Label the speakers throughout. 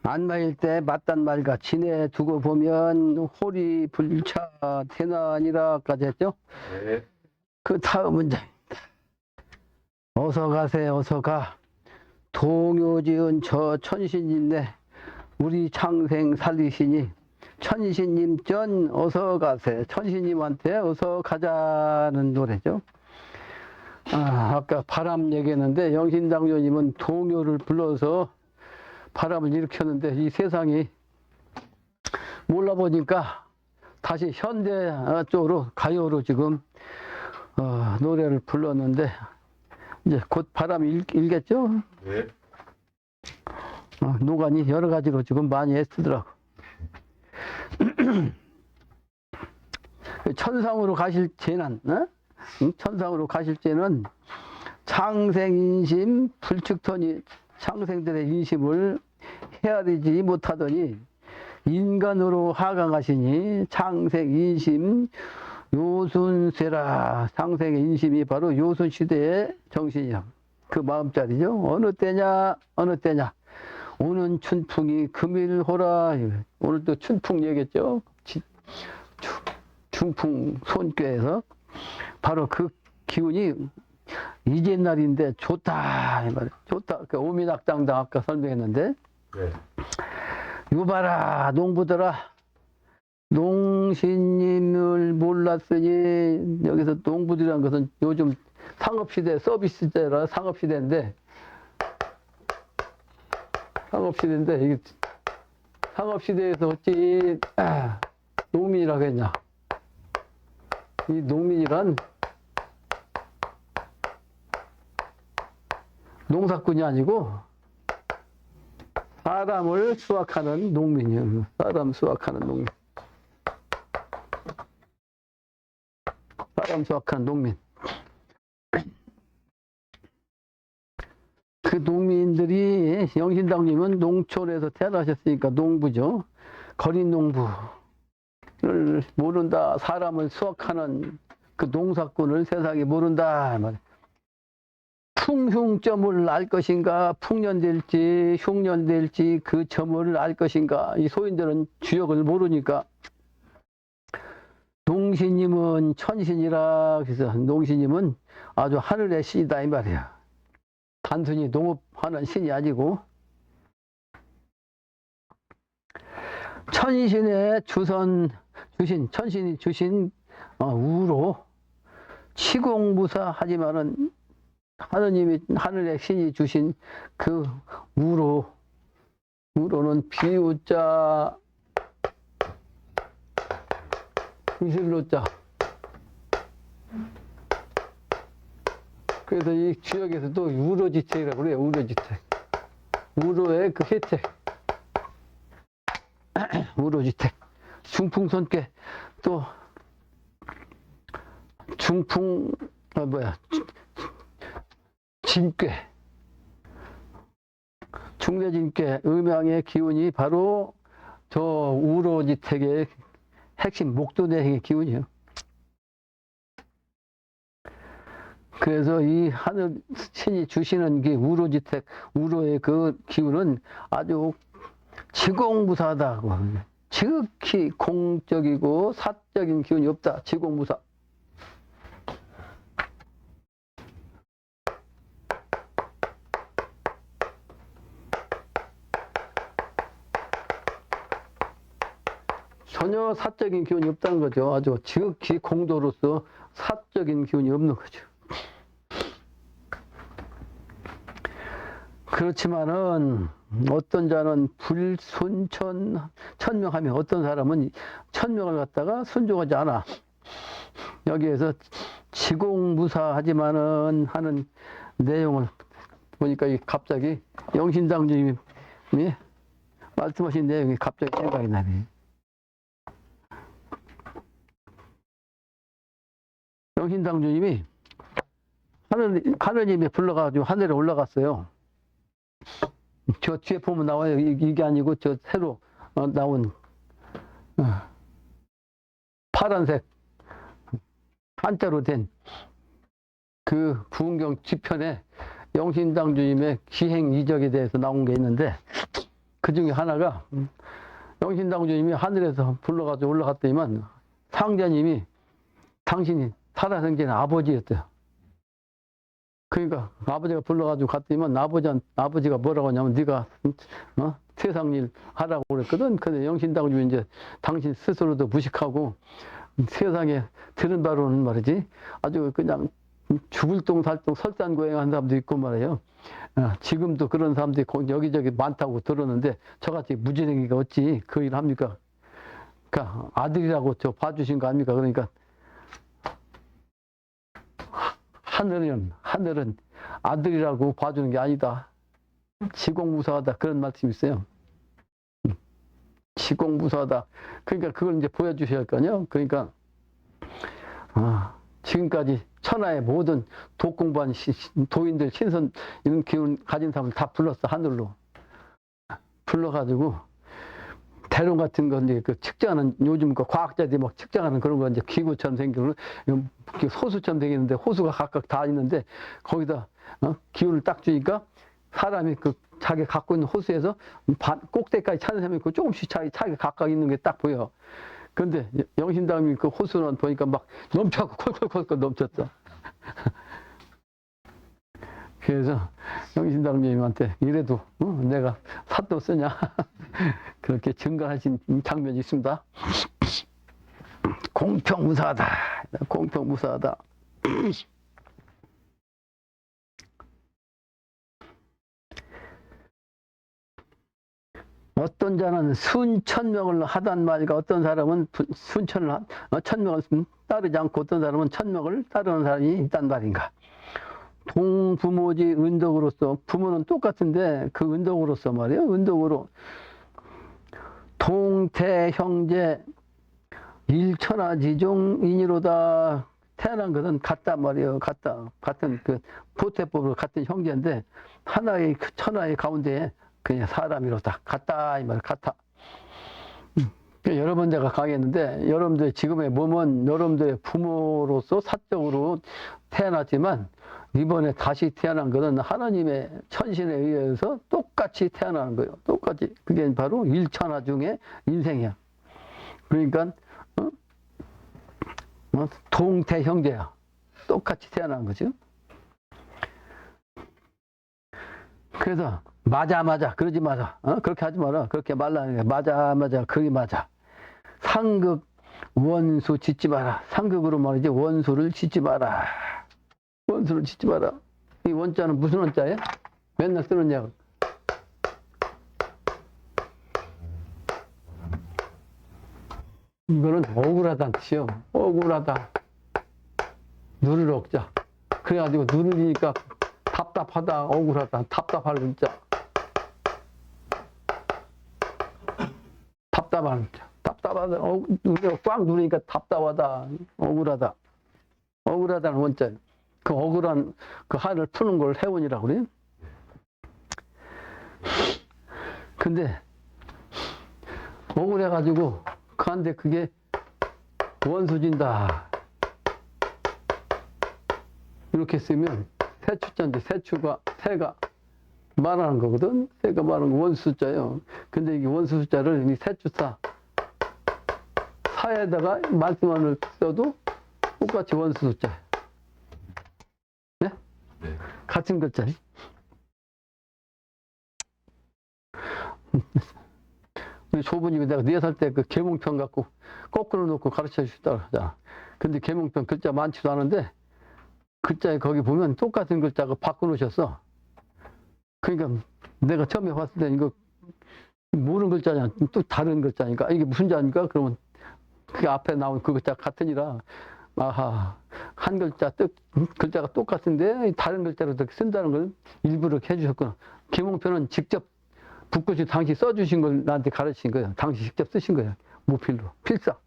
Speaker 1: 안 말일 때 맞단 말과 지내 두고 보면 호리 불차 태난이라까지 했죠.
Speaker 2: 네.
Speaker 1: 그 다음 문장. 어서 가세 어서 가. 동요지은 저 천신인네 우리 창생 살리시니 천신님 전 어서 가세. 천신님한테 어서 가자는 노래죠. 아까 바람 얘기했는데 영신당조님은 동요를 불러서 바람을 일으켰는데 이 세상이 몰라보니까 다시 현대 쪽으로 가요로 지금 노래를 불렀는데 이제 곧 바람이 일겠죠.
Speaker 2: 네.
Speaker 1: 노간이 여러 가지로 지금 많이 애쓰더라고. 천상으로 가실 재난, 천상으로 가실 때는 창생인심 불측턴이 창생들의 인심을 헤아리지 못하더니 인간으로 하강하시니 창생인심 요순세라. 창생의 인심이 바로 요순시대의 정신이야. 그 마음자리죠. 어느 때냐 어느 때냐. 오는 춘풍이 금일호라. 오늘 또 춘풍 얘기했죠. 춘풍 손꾀에서 바로 그 기운이 이튿날인데 좋다 이 말이야. 좋다. 그 오미낙당당 아까 설명했는데
Speaker 2: 네.
Speaker 1: 유봐라 농부들아 농신님을 몰랐으니. 여기서 농부들이라는 것은 요즘 상업시대 서비스제라 상업시대인데 이게 상업시대에서 어찌 농민이라고 했냐. 이 농민이란 농사꾼이 아니고 사람을 수확하는 농민이에요. 사람 수확하는 농민. 사람 수확하는 농민. 그 농민들이 영신당님은 농촌에서 태어나셨으니까 농부죠. 거린 농부를 모른다. 사람을 수확하는 그 농사꾼을 세상에 모른다. 풍흉점을 알 것인가, 풍년될지 흉년될지 그 점을 알 것인가. 이 소인들은 주역을 모르니까 농신님은 천신이라. 그래서 농신님은 아주 하늘의 신이다 이 말이야. 단순히 농업하는 신이 아니고 천신의 천신이 주신 우로 치공무사 하지만은 하느님이 하늘의 신이 주신 그 우로는 비우자 이슬로자. 그래서 이 지역에서도 우로지택이라고 그래요. 우로지택. 우로의 그 혜택. 우로지택. 중풍손괴. 또 중풍 진괴. 중대진괴. 음양의 기운이 바로 저 우로지택의 핵심 목도내행의 기운이에요. 그래서 이 하늘 신이 주시는 게 우로지택, 우로의 그 기운은 아주 지공무사하다고. 지극히 공적이고 사적인 기운이 없다. 지공무사. 전혀 사적인 기운이 없다는 거죠. 아주 지극히 공도로서 사적인 기운이 없는 거죠. 그렇지만은 어떤 자는 천명하면 어떤 사람은 천명을 갖다가 순종하지 않아. 여기에서 지공무사하지만은 하는 내용을 보니까 갑자기 영신당주님이 말씀하신 내용이 갑자기 생각이 나네. 영신당주님이 하느님이 불러가지고 하늘에 올라갔어요. 저 뒤에 보면 나와요. 이게 아니고 저 새로 나온 파란색 한자로 된 그 부흥경 지편에 영신당 주님의 기행 이적에 대해서 나온 게 있는데 그 중에 하나가 영신당주님이 하늘에서 불러가지고 올라갔더니만 상자님이 당신이 살아생전 아버지였대요. 그러니까 아버지가 불러가지고 갔더니만 아버지가 뭐라고 하냐면 네가 세상 일 하라고 그랬거든. 근데 영신당주님이 이제 당신 스스로도 무식하고 세상에 들은 바로는 말이지 아주 그냥 죽을 똥살똥 설산고행한 사람도 있고 말이에요. 지금도 그런 사람들이 여기저기 많다고 들었는데 저같이 무지랭이가 어찌 그 일 합니까? 그러니까 아들이라고 저 봐주신 거 아닙니까? 그러니까 하늘은 아들이라고 봐주는 게 아니다. 지공무사하다 그런 말씀이 있어요. 지공무사하다. 그러니까 그걸 이제 보여주셔야 할 거 아니에요. 그러니까 지금까지 천하의 모든 독공반 도인들 신선 이런 기운 가진 사람을 다 불렀어. 하늘로 불러가지고 대론 같은 거 이제 그 측정하는 요즘 그 과학자들이 막 측정하는 그런 거 이제 기구처럼 생기는 호수처럼 생기는데 호수가 각각 다 있는데 거기다 기운을 딱 주니까 사람이 그 자기 갖고 있는 호수에서 꼭대기까지 찾는 사람이 그 조금씩 자기 각각 있는 게 딱 보여. 근데 영신당이 그 호수는 보니까 막 넘쳐갖고 콜콜콜 넘쳤어. 그래서 영신당님한테 이래도 내가 사또 쓰냐 그렇게 증가하신 장면이 있습니다. 공평무사하다. 공평무사하다. 어떤 자는 순천명을 하단 말이가 어떤 사람은 천명을 따르지 않고 어떤 사람은 천명을 따르는 사람이 있단 말인가. 동부모지 은덕으로서 부모는 똑같은데 그 은덕으로서 말이에요. 은덕으로 동태형제 일천하지종인이로다. 태어난 것은 같단 말이에요. 같은 그 보태법으로 같은 형제인데 하나의 천하의 가운데에 그냥 사람이로다. 같다 이 말 같아. 여러 번 제가 강의했는데 여러분들 지금의 몸은 여러분들의 부모로서 사적으로 태어났지만 이번에 다시 태어난 것은 하나님의 천신에 의해서 똑같이 태어나는 거예요. 똑같이. 그게 바로 일천하 중의 인생이야. 그러니까 동태 형제야. 똑같이 태어난 거죠. 그래서 맞아 그러지 마라. 그렇게 하지 마라. 그렇게 말라는 게 맞아 그게 맞아. 상극 원수 짓지 마라. 상극으로 말이지 원수를 짓지 마라. 원수를 짓지 마라. 이 원자는 무슨 원자예요? 맨날 쓰는 약. 이거는 억울하다는 뜻이요. 억울하다. 누를 억자. 그래가지고 누르니까 답답하다, 억울하다, 답답할 자. 답답한 자. 답답하다. 우리가 꽉 누르니까 답답하다, 억울하다. 억울하다는 원자. 그 억울한 그 한을 푸는 걸 해원이라고 그래요. 근데 억울해가지고 그한테 그게 원수진다. 이렇게 쓰면 세추자인데 새가 말하는 거거든. 새가 말하는 거 원수자예요. 근데 이게 원수 숫자를 이 세추사 사에다가 말씀안을 써도 똑같이 원수 숫자예요. 네? 네. 같은 글자예요. 우리 조부님이 내가 4살 때 그 계몽편 갖고 거꾸로 놓고 가르쳐 주셨다고 하잖아. 근데 계몽편 글자 많지도 않은데 글자에 거기 보면 똑같은 글자가 바꿔놓으셨어. 그러니까 내가 처음에 봤을 때 이거 모르는 글자냐, 또 다른 글자니까 이게 무슨 자니까 그러면 그 앞에 나온 그 글자 같으니라 아하 한 글자 글자가 똑같은데 다른 글자로 이렇게 쓴다는 걸 일부러 해주셨구나. 계몽편은 직접 붓글씨 당시 써주신 걸 나한테 가르친 거예요. 당시 직접 쓰신 거예요. 모필로 필사.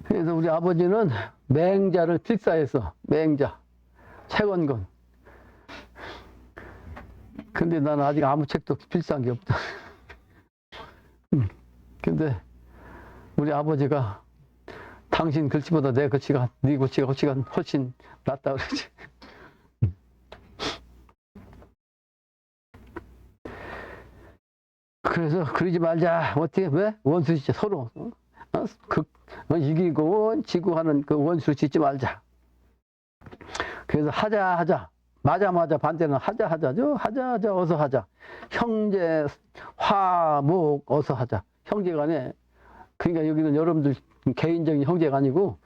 Speaker 1: 그래서 우리 아버지는 맹자를 필사해서 맹자 최건건. 근데 나는 아직 아무 책도 필사한 게 없다. 근데 우리 아버지가 당신 글씨보다 내 글씨가 네 글씨가 훨씬 낫다 그러지. 그래서 그러지 말자. 어떻게, 왜? 원수 짓자, 서로. 이기고 지고 하는 그 원수 짓지 말자. 그래서 하자. 맞아. 반대는 하자죠. 하자, 어서 하자. 형제, 화목, 어서 하자. 형제 간에, 그러니까 여기는 여러분들 개인적인 형제가 아니고,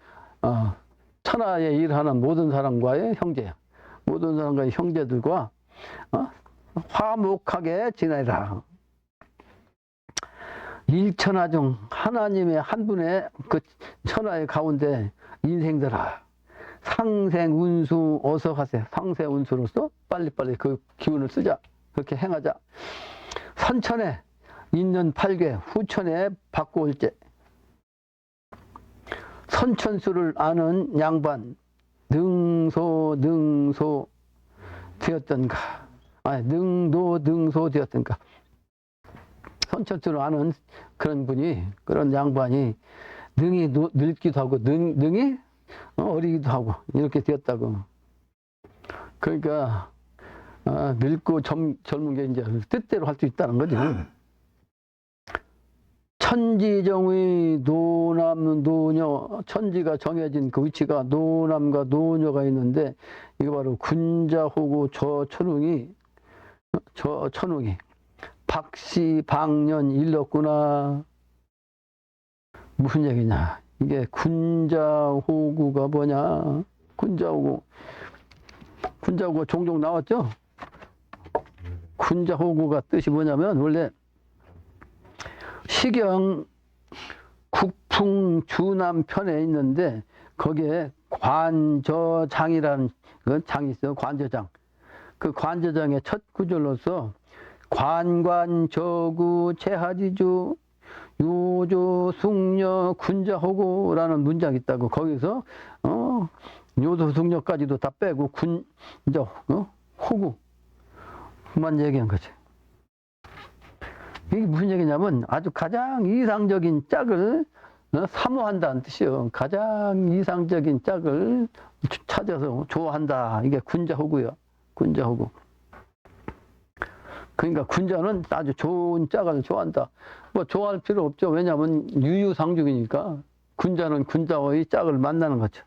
Speaker 1: 천하에 일하는 모든 사람과의 형제야. 모든 사람과의 형제들과, 화목하게 지내라. 일천하중, 하나님의 한 분의 그 천하의 가운데 인생들아. 상생운수 어서 하세요. 상생운수로서 빨리빨리 그 기운을 쓰자. 그렇게 행하자. 선천에 있는 8개, 후천에 바꾸올제. 선천수를 아는 양반, 능소 되었던가. 능소 되었던가. 선천수를 아는 그런 양반이 능이 늙기도 하고, 능이 어리기도 하고, 이렇게 되었다고. 그러니까, 늙고 젊은 게 이제 뜻대로 할 수 있다는 거지. 천지정의 노남, 노녀, 천지가 정해진 그 위치가 노남과 노녀가 있는데, 이거 바로 군자호구 저천웅이, 박씨, 방년, 일렀구나. 무슨 얘기냐. 이게 군자호구가 뭐냐. 군자호구가 종종 나왔죠? 군자호구가 뜻이 뭐냐면, 원래 시경 국풍 주남편에 있는데, 거기에 관저장이라는 장이 있어요. 관저장. 그 관저장의 첫 구절로서 관관저구 제하지주 요조 숙녀 군자호구라는 문장이 있다고. 거기서 요조 숙녀까지도 다 빼고 호구만 얘기한 거지. 이게 무슨 얘기냐면 아주 가장 이상적인 짝을 사모한다는 뜻이요. 가장 이상적인 짝을 찾아서 좋아한다. 이게 군자호구요. 군자호구. 그러니까 군자는 아주 좋은 짝을 좋아한다. 뭐 좋아할 필요 없죠. 왜냐하면 유유상중이니까. 군자는 군자의 짝을 만나는 거죠.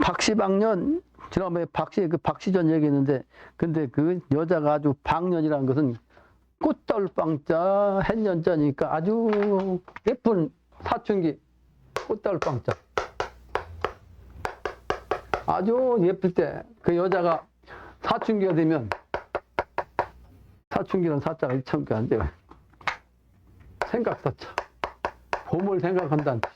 Speaker 1: 박씨방년, 지난번에 박씨전 얘기했는데, 근데 그 여자가 아주 방년이라는 것은 꽃다울빵자 햇년자니까 아주 예쁜 사춘기 꽃다울빵자. 아주 예쁠 때 그 여자가 사춘기가 되면, 사춘기는 사자가 일천기 안 돼요. 생각사자. 봄을 생각한다는 뜻.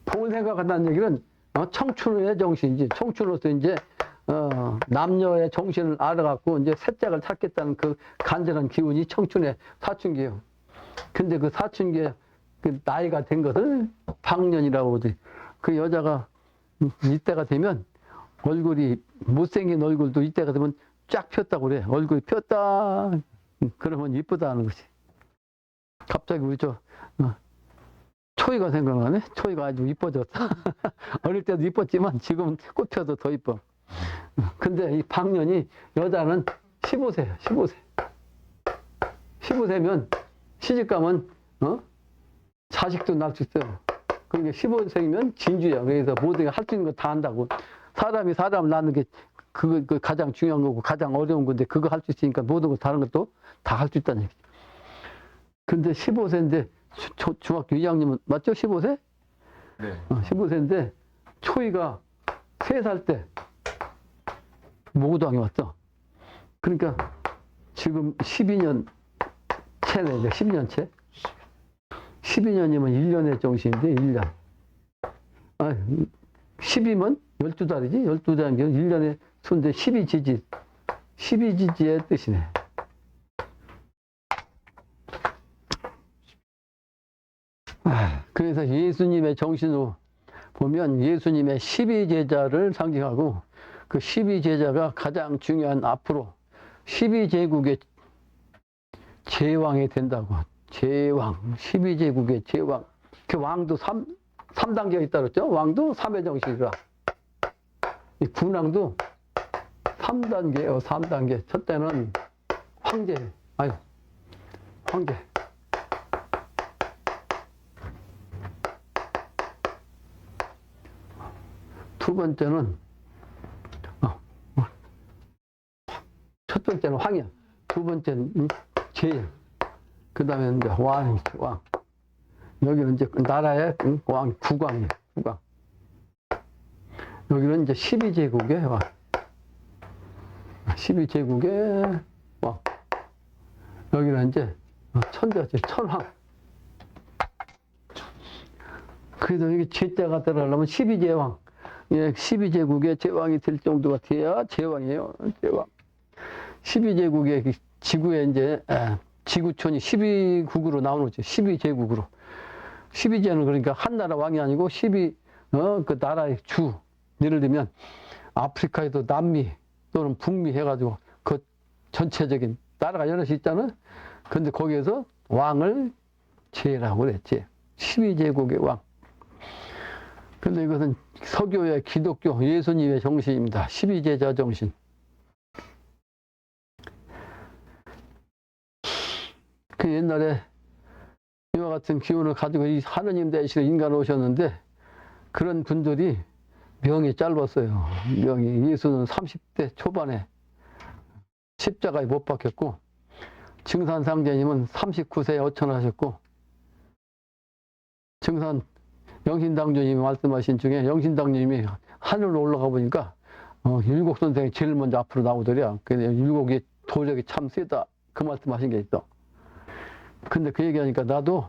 Speaker 1: 봄을 생각한다는 얘기는 청춘의 정신이지. 청춘으로서 이제 남녀의 정신을 알아갖고 이제 새 짝을 찾겠다는 그 간절한 기운이 청춘의 사춘기예요. 근데 그 사춘기에 그 나이가 된 것을 방년이라고 그러지. 그 여자가 이때가 되면 얼굴이, 못생긴 얼굴도 이때가 되면 쫙 폈다고 그래. 얼굴이 폈다. 그러면 이쁘다 하는 거지. 갑자기 우리 초이가 생각나네. 초이가 아주 이뻐졌다. 어릴 때도 이뻤지만 지금은 꽃 펴도 더 이뻐. 근데 이 방년이, 여자는 15세야. 15세면 시집가면 자식도 낳을 수 있어요. 그러니까 15세이면 진주야. 그래서 모든 할 수 있는 거 다 한다고. 사람을 낳는 게 그 가장 중요한 거고 가장 어려운 건데, 그거 할 수 있으니까 모든 거 다른 것도 다 할 수 있다는 얘기죠. 근데 15세인데 중학교 2학년은 맞죠? 15세?
Speaker 2: 네.
Speaker 1: 15세인데 초이가 3살 때 모고당에 왔어. 그러니까 지금 12년 채네. 이제 12년 채. 12년이면 1년의 정신인데 1년. 10이면 12달이지. 12달이면 1년의 수인데 12지지. 12지지의 뜻이네. 그래서 예수님의 정신으로 보면 예수님의 12제자를 상징하고, 그 12제자가 가장 중요한, 앞으로 12제국의 제왕이 된다고. 제왕, 12제국의 제왕. 그 왕도 3단계가 있다 그랬죠? 왕도 3의 정신이라. 이 군왕도 3단계예요, 3단계. 첫째는 황제. 아유, 황제. 두 번째는, 첫 번째는 황이야. 두 번째는 제야. 그 다음에 이제 왕. 여기는 이제 나라의 왕, 국왕이에요, 국왕. 여기는 이제 12제국의 왕. 12제국의 왕. 여기는 이제 천자지, 천황. 그래서 여기 제자가 들어가려면 12제왕. 예, 12제국의 제왕이 될 정도가 돼야 제왕이에요, 제왕. 12제국의 지구에 이제, 지구촌이 12국으로 나오는 거죠. 12제국으로. 12제는 그러니까 한 나라 왕이 아니고 그 나라의 주. 예를 들면 아프리카에도 남미 또는 북미 해가지고 그 전체적인 나라가 여럿이 있잖아요. 근데 거기에서 왕을 제라고 그래, 제. 12제국의 왕. 근데 이것은 서교의 기독교 예수님의 정신입니다. 12제자 정신. 그 옛날에 이와 같은 기운을 가지고 이 하느님 대신에 인간을 오셨는데 그런 분들이 명이 짧았어요. 명이. 예수는 30대 초반에 십자가에 못 박혔고 증산상제님은 39세에 어천하셨고 증산 영신당주님이 말씀하신 중에 영신당주님이 하늘로 올라가 보니까 율곡 선생이 제일 먼저 앞으로 나오더래요. 근데 율곡이 도력이 참 세다. 그 말씀하신 게 있어. 근데 그 얘기하니까 나도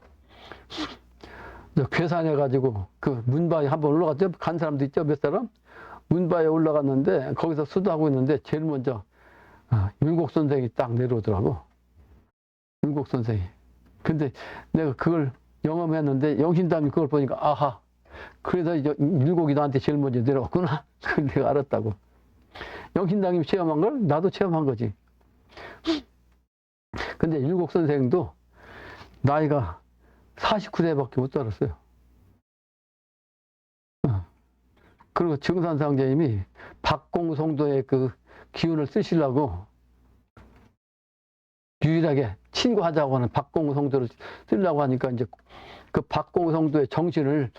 Speaker 1: 괴산해가지고 그 문바에 한번 올라갔죠. 간 사람도 있죠, 몇 사람. 문바에 올라갔는데 거기서 수도하고 있는데 제일 먼저 율곡 선생이 딱 내려오더라고. 율곡 선생이. 근데 내가 그걸 영험했는데 영신담이 그걸 보니까 아하, 그래서 이제 율곡이 나한테 제일 먼저 내려왔구나. 그걸 내가 알았다고. 영신당이 체험한 걸 나도 체험한 거지. 근데 율곡 선생도 나이가 49세밖에 못 살았어요. 그리고 증산상제님이 박공성도의 그 기운을 쓰시려고 유일하게 친구하자고 하는 박공성도를 쓰려고 하니까 이제 그 박공성도의 정신을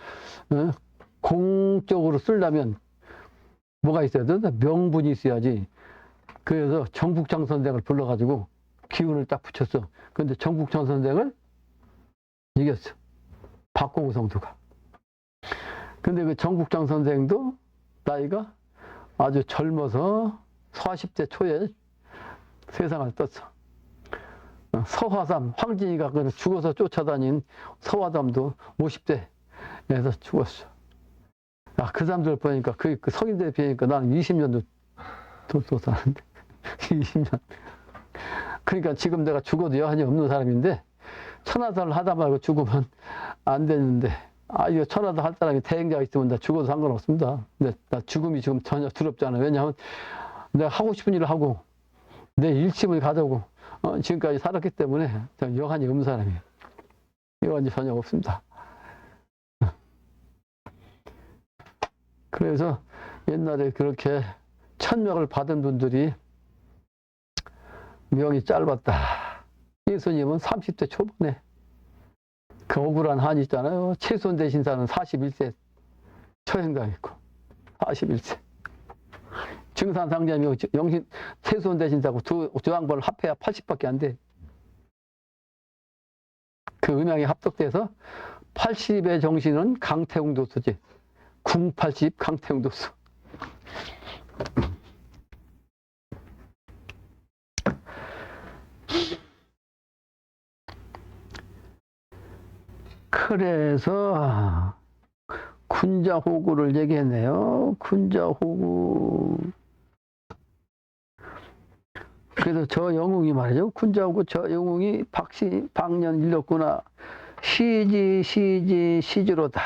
Speaker 1: 공적으로 쓰려면 뭐가 있어야 된다? 명분이 있어야지. 그래서 정북창 선생을 불러가지고 기운을 딱 붙였어. 근데 정북창 선생을 이겼어. 박공성도가. 근데 그 정북창 선생도 나이가 아주 젊어서 40대 초에 세상을 떴어. 서화삼, 황진이가 죽어서 쫓아다닌 서화삼도 50대에서 죽었어. 그 사람들 보니까 그 성인들 비하니까 나는 20년도 또 사는데. 20년. 그러니까 지금 내가 죽어도 여한이 없는 사람인데 천하사를 하다 말고 죽으면 안 되는데 이거 천하사 할 사람이 대행자가 있으면 나 죽어도 상관없습니다. 근데 나 죽음이 지금 전혀 두렵지 않아요. 왜냐하면 내가 하고 싶은 일을 하고 내 일침을 가져고 지금까지 살았기 때문에 여한이 없는 사람이에요. 여한이 전혀 없습니다. 그래서 옛날에 그렇게 천명을 받은 분들이 명이 짧았다. 예수님은 30대 초반에 그 억울한 한이 있잖아요. 최손 대신사는 41세 처형당했고 41세. 증산상제님이 영신 최손 대신사고 두 양반을 합해야 80밖에 안 돼. 그 음양이 합독돼서 80의 정신은 강태웅 도수지. 궁 80 강태웅 도수. 그래서 군자호구를 얘기했네요. 군자호구. 그래서 저 영웅이 말이죠. 군자호구 저 영웅이 박년 일렀구나. 시지로다.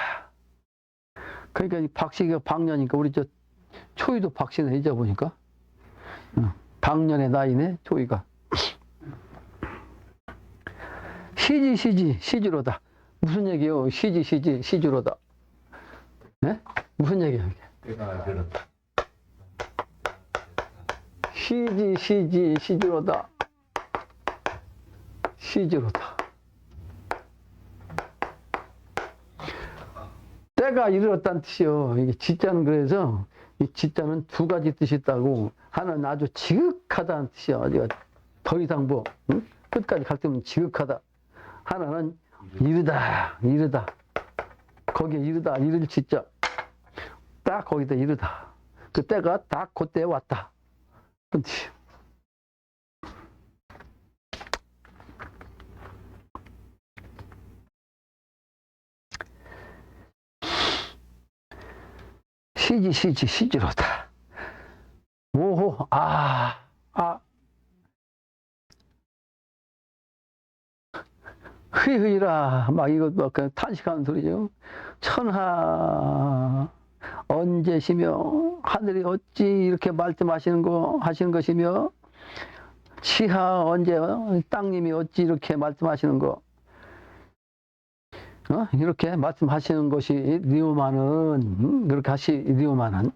Speaker 1: 그러니까 이 박씨가 박년이니까 우리 저 초이도 박씨네 잊어보니까. 박년의 나이네 초이가. 시지로다. 무슨 얘기요? 시지로다. 네? 무슨 얘기야 이게?
Speaker 2: 때가 이르렀다.
Speaker 1: 시지로다. 시지로다. 때가 이르렀다는 뜻이요. 이게 지자는 그래서 이 지자는 두 가지 뜻이 있다고. 하나는 아주 지극하다는 뜻이야. 어디가 더 이상 뭐 응? 끝까지 갈 때면 지극하다. 하나는 이르다. 거기에 이르다. 이를 지자. 딱 거기다 이르다. 그 때가 딱 그때 왔다. 그런 뜻이요. 시지로다. 오호, 흐이흐이라, 막 이거 막 탄식하는 소리죠. 천하, 언제시며, 하늘이 어찌 이렇게 말씀하시는 것이며, 지하, 언제, 땅님이 어찌 이렇게 말씀하시는 거, 이렇게 말씀하시는 것이 리오마는, 그렇게 리오마는,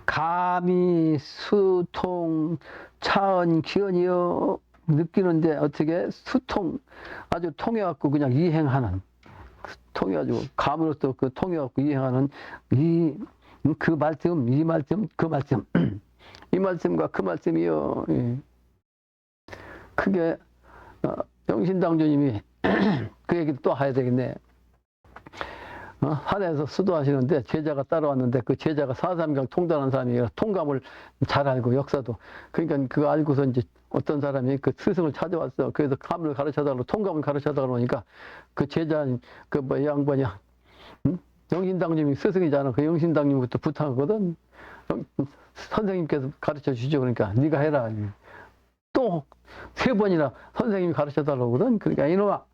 Speaker 1: 감히 수통 차언 기언이여 느끼는데 어떻게 수통 아주 통해갖고 그냥 이행하는 통해가지고 감으로서 그 통해갖고 이행하는 그 말씀 이 말씀 그 말씀 이 말씀과 그 말씀이요. 크게 영신당주님이 그 얘기도 또 해야 되겠네. 산에서 수도하시는데 제자가 따라왔는데 그 제자가 사삼경 통달한 사람이에요. 통감을 잘 알고 역사도. 그러니까 그거 알고서 이제 어떤 사람이 그 스승을 찾아왔어. 그래서 감을 가르쳐달라고 통감을 가르쳐달라고 그러니까 그 제자 그 뭐 양반이 영신당님이 스승이잖아. 그 영신당님부터 부탁하거든. 선생님께서 가르쳐 주죠. 그러니까 네가 해라. 또 3번이나 선생님이 가르쳐달라고 그러거든. 그러니까 이놈아.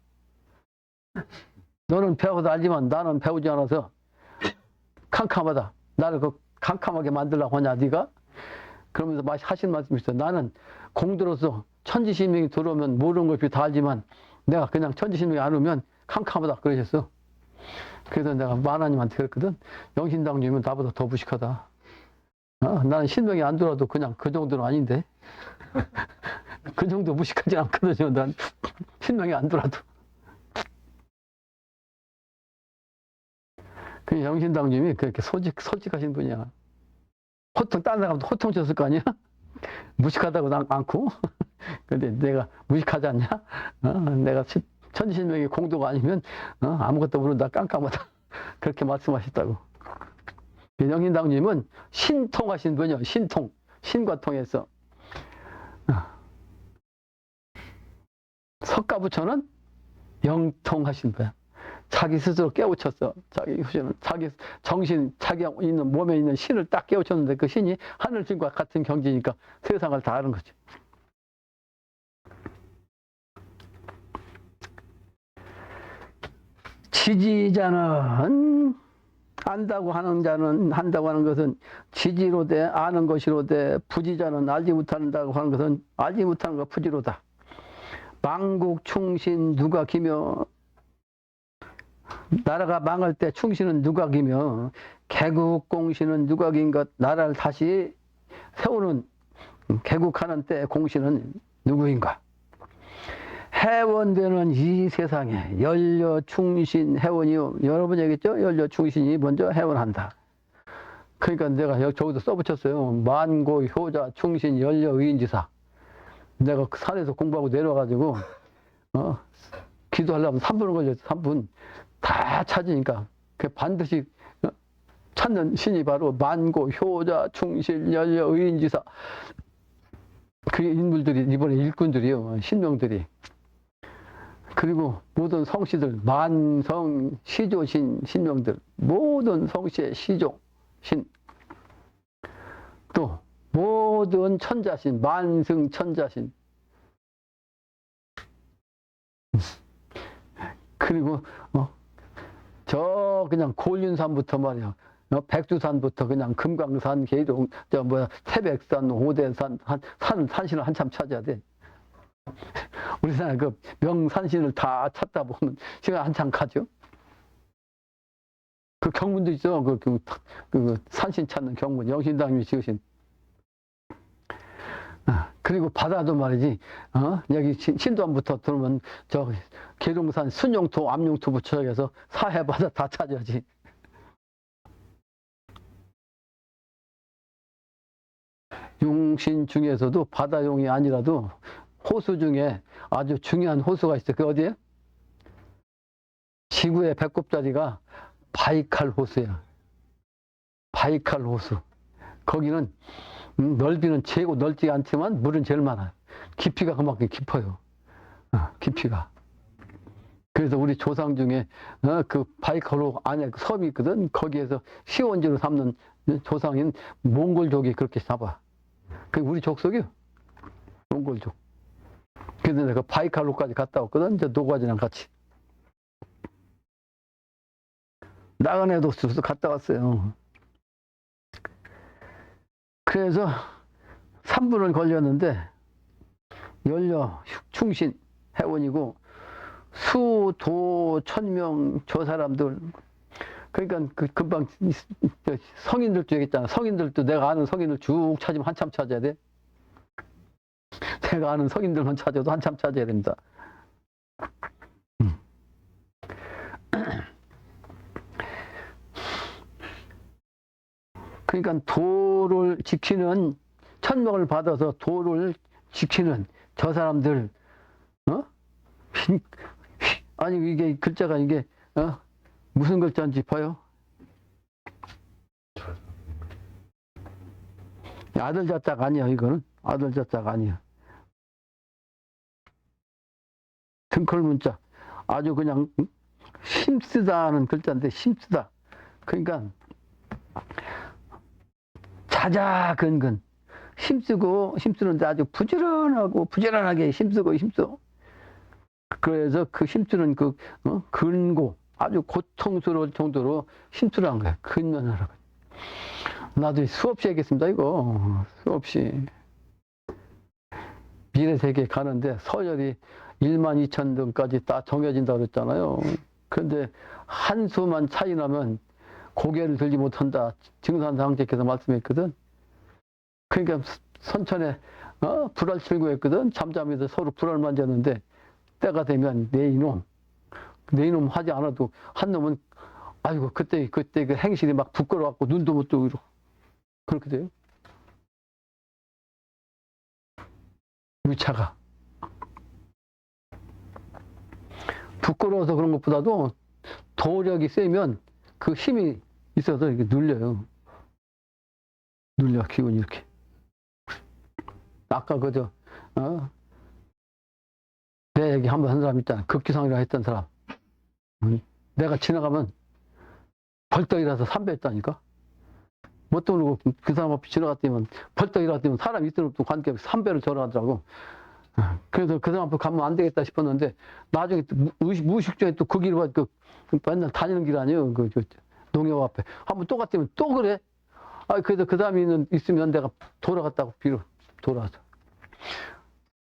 Speaker 1: 너는 배워도 알지만 나는 배우지 않아서 캄캄하다. 나를 그 캄캄하게 만들려고 하냐 네가? 그러면서 하신 말씀이 있어. 나는 공들어서 천지신명이 들어오면 모르는 것이 다 알지만 내가 그냥 천지신명이 안 오면 캄캄하다 그러셨어. 그래서 내가 만화님한테 그랬거든. 영신당님은 나보다 더 무식하다. 나는 신명이 안 들어도 그냥 그 정도는 아닌데 그 정도 무식하지 않거든요. 난 신명이 안 들어도. 그 영신당님이 그렇게 솔직하신 분이야. 호통, 딴 사람도 호통 쳤을 거 아니야? 무식하다고 않고. 근데 내가 무식하지 않냐? 내가 천지신명의 공도가 아니면, 아무것도 모른다, 깜깜하다. 그렇게 말씀하셨다고. 영신당님은 신통하신 분이요. 신통. 신과 통해서. 석가부처는 영통하신 거야. 자기 스스로 깨우쳤어. 자기 정신, 자기 있는 몸에 있는 신을 딱 깨우쳤는데 그 신이 하늘신과 같은 경지니까 세상을 다 아는 거지. 지지자는 한다고 하는 것은 지지로되 아는 것이로되 부지자는 알지 못한다고 하는 것은 알지 못하는 것 부지로다. 망국 충신 누가 기며 나라가 망할 때 충신은 누가 기며 개국공신은 누가 긴 것 나라를 다시 세우는 개국하는 때 공신은 누구인가. 해원되는 이 세상에 연려충신 해원이요. 여러분 얘기했죠? 연려충신이 먼저 해원한다. 그러니까 내가 저기도 써붙였어요. 만고 효자 충신 연려의인지사. 내가 그 산에서 공부하고 내려와가지고 기도하려면 3분을 걸렸어. 3분. 다 찾으니까 그 반드시 찾는 신이 바로 만고, 효자, 충실, 연려, 의인지사. 그 인물들이 이번에 일꾼들이요. 신명들이. 그리고 모든 성씨들 만성, 시조신, 신명들. 모든 성씨의 시조, 신. 또 모든 천자신, 만승 천자신. 그리고 저 그냥 고륜산부터 말이야. 백두산부터 그냥 금강산, 계룡, 태백산, 오대산, 산신을 한참 찾아야 돼. 우리나라 그 명산신을 다 찾다 보면 시간 한참 가죠. 그 경문도 있죠. 그 산신 찾는 경문, 영신당님이 지으신. 그리고 바다도 말이지, 여기 신도암부터 들어오면 저 계룡산 순용토, 암용토부터 해서 사해 바다 다 찾아야지. 용신 중에서도 바다용이 아니라도 호수 중에 아주 중요한 호수가 있어요. 그 어디에? 지구의 배꼽자리가 바이칼 호수야. 바이칼 호수. 거기는 넓이는 최고 넓지 않지만 물은 제일 많아요. 깊이가 그만큼 깊어요. 깊이가. 그래서 우리 조상 중에 그 바이칼호 안에 그 섬이 있거든. 거기에서 시원지로 삼는 조상인 몽골족이 그렇게 잡아. 그게 우리 족속이요. 몽골족. 그래서 내가 바이칼호까지 갔다 왔거든. 이제 노과지랑 같이. 나그네도 갔다 왔어요. 그래서 3분을 걸렸는데 연료 충신 해원이고 수, 도, 천명 저 사람들 그러니까 그 금방 성인들도 얘기했잖아. 성인들도 내가 아는 성인들 쭉 찾으면 한참 찾아야 돼. 내가 아는 성인들만 찾아도 한참 찾아야 됩니다. 그러니까 도를 지키는 천명을 받아서 도를 지키는 저 사람들, 아니 이게 글자가 이게 무슨 글자인지 봐요. 아들 자자가 아니야. 이거는 아들 자자가 아니야. 등콜 문자 아주 그냥 힘쓰다는 글자인데 힘쓰다. 그러니까 자자근근 힘쓰고 힘쓰는데 아주 부지런하고 부지런하게 힘쓰고 힘써. 그래서 그 힘쓰는 그 근고 아주 고통스러울 정도로 힘쓰라는 거야. 근면하라고. 나도 수없이 얘기했습니다. 이거 수없이. 미래세계에 가는데 서열이 1만 2천 등까지 다 정해진다고 그랬잖아요. 그런데 한 수만 차이 나면 고개를 들지 못한다. 증산상제께서 말씀했거든. 그러니까 선천에 불알 칠구했거든. 잠잠해서 서로 불알 만졌는데 때가 되면 내 이놈 하지 않아도 한 놈은 아이고 그때 그 행실이 막 부끄러워갖고 눈도 못 뜨고 그렇게 돼요. 유차가 부끄러워서 그런 것보다도 도력이 세면 그 힘이 있어서 이렇게 눌려요. 눌려 기운이 이렇게. 아까 그저 내 얘기 한번 한 사람 있잖아. 급기상이라 했던 사람. 내가 지나가면 벌떡 일어나서 삼배했다니까. 뭣도 모르고 그 사람 앞에 지나갔더니 벌떡 일어났더니 사람 있든 없든 관계없이 삼배를 절하더라고. 그래서 그 사람 앞에 가면 안 되겠다 싶었는데 나중에 무의식 중에 또 그 길을 맨날 다니는 길 아니에요. 그 농협 앞에 한번 또 갔더니 또 그래. 그래서 그 사람이 있으면 내가 돌아갔다고 돌아와서.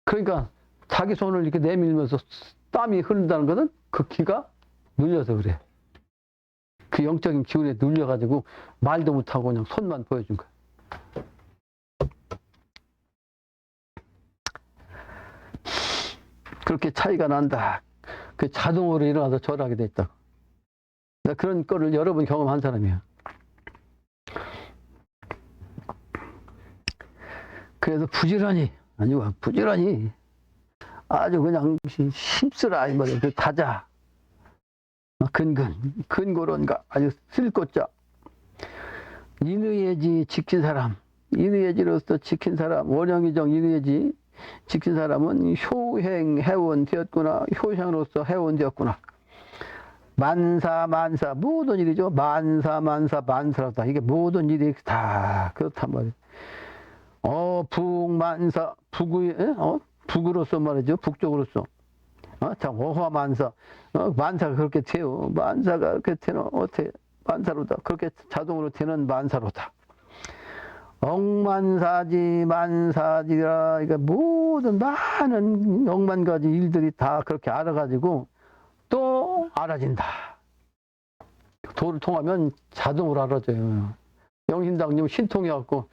Speaker 1: 그러니까 자기 손을 이렇게 내밀면서 땀이 흐른다는 것은 그 기가 눌려서 그래. 그 영적인 기운에 눌려가지고 말도 못하고 그냥 손만 보여준 거야. 그렇게 차이가 난다. 그 자동으로 일어나서 절하게 돼 있다고. 내가 그런 거를 여러 번 경험한 사람이야. 그래서 부지런히 아주 그냥 힘쓰라 이 말이야. 그 다자 근고론가 아주 쓸것자 인의예지 지킨 사람, 인의예지로서 지킨 사람, 원형이정 인의예지 지킨 사람은 효행해원 되었구나. 효행으로서 해원되었구나. 만사 모든 일이죠. 만사라다. 이게 모든 일이 다 그렇단 말이에요. 북만사 북으로서 말이죠. 북쪽으로서. 참 오화만사. 만사가 그렇게 돼요. 만사가 그렇게 되는 어떻게 만사로다. 그렇게 자동으로 되는 만사로다. 억만사지 만사지라. 그러니까 모든 많은 억만 가지 일들이 다 그렇게 알아가지고 또 알아진다. 도를 통하면 자동으로 알아져요. 영신당님은 신통해갖고,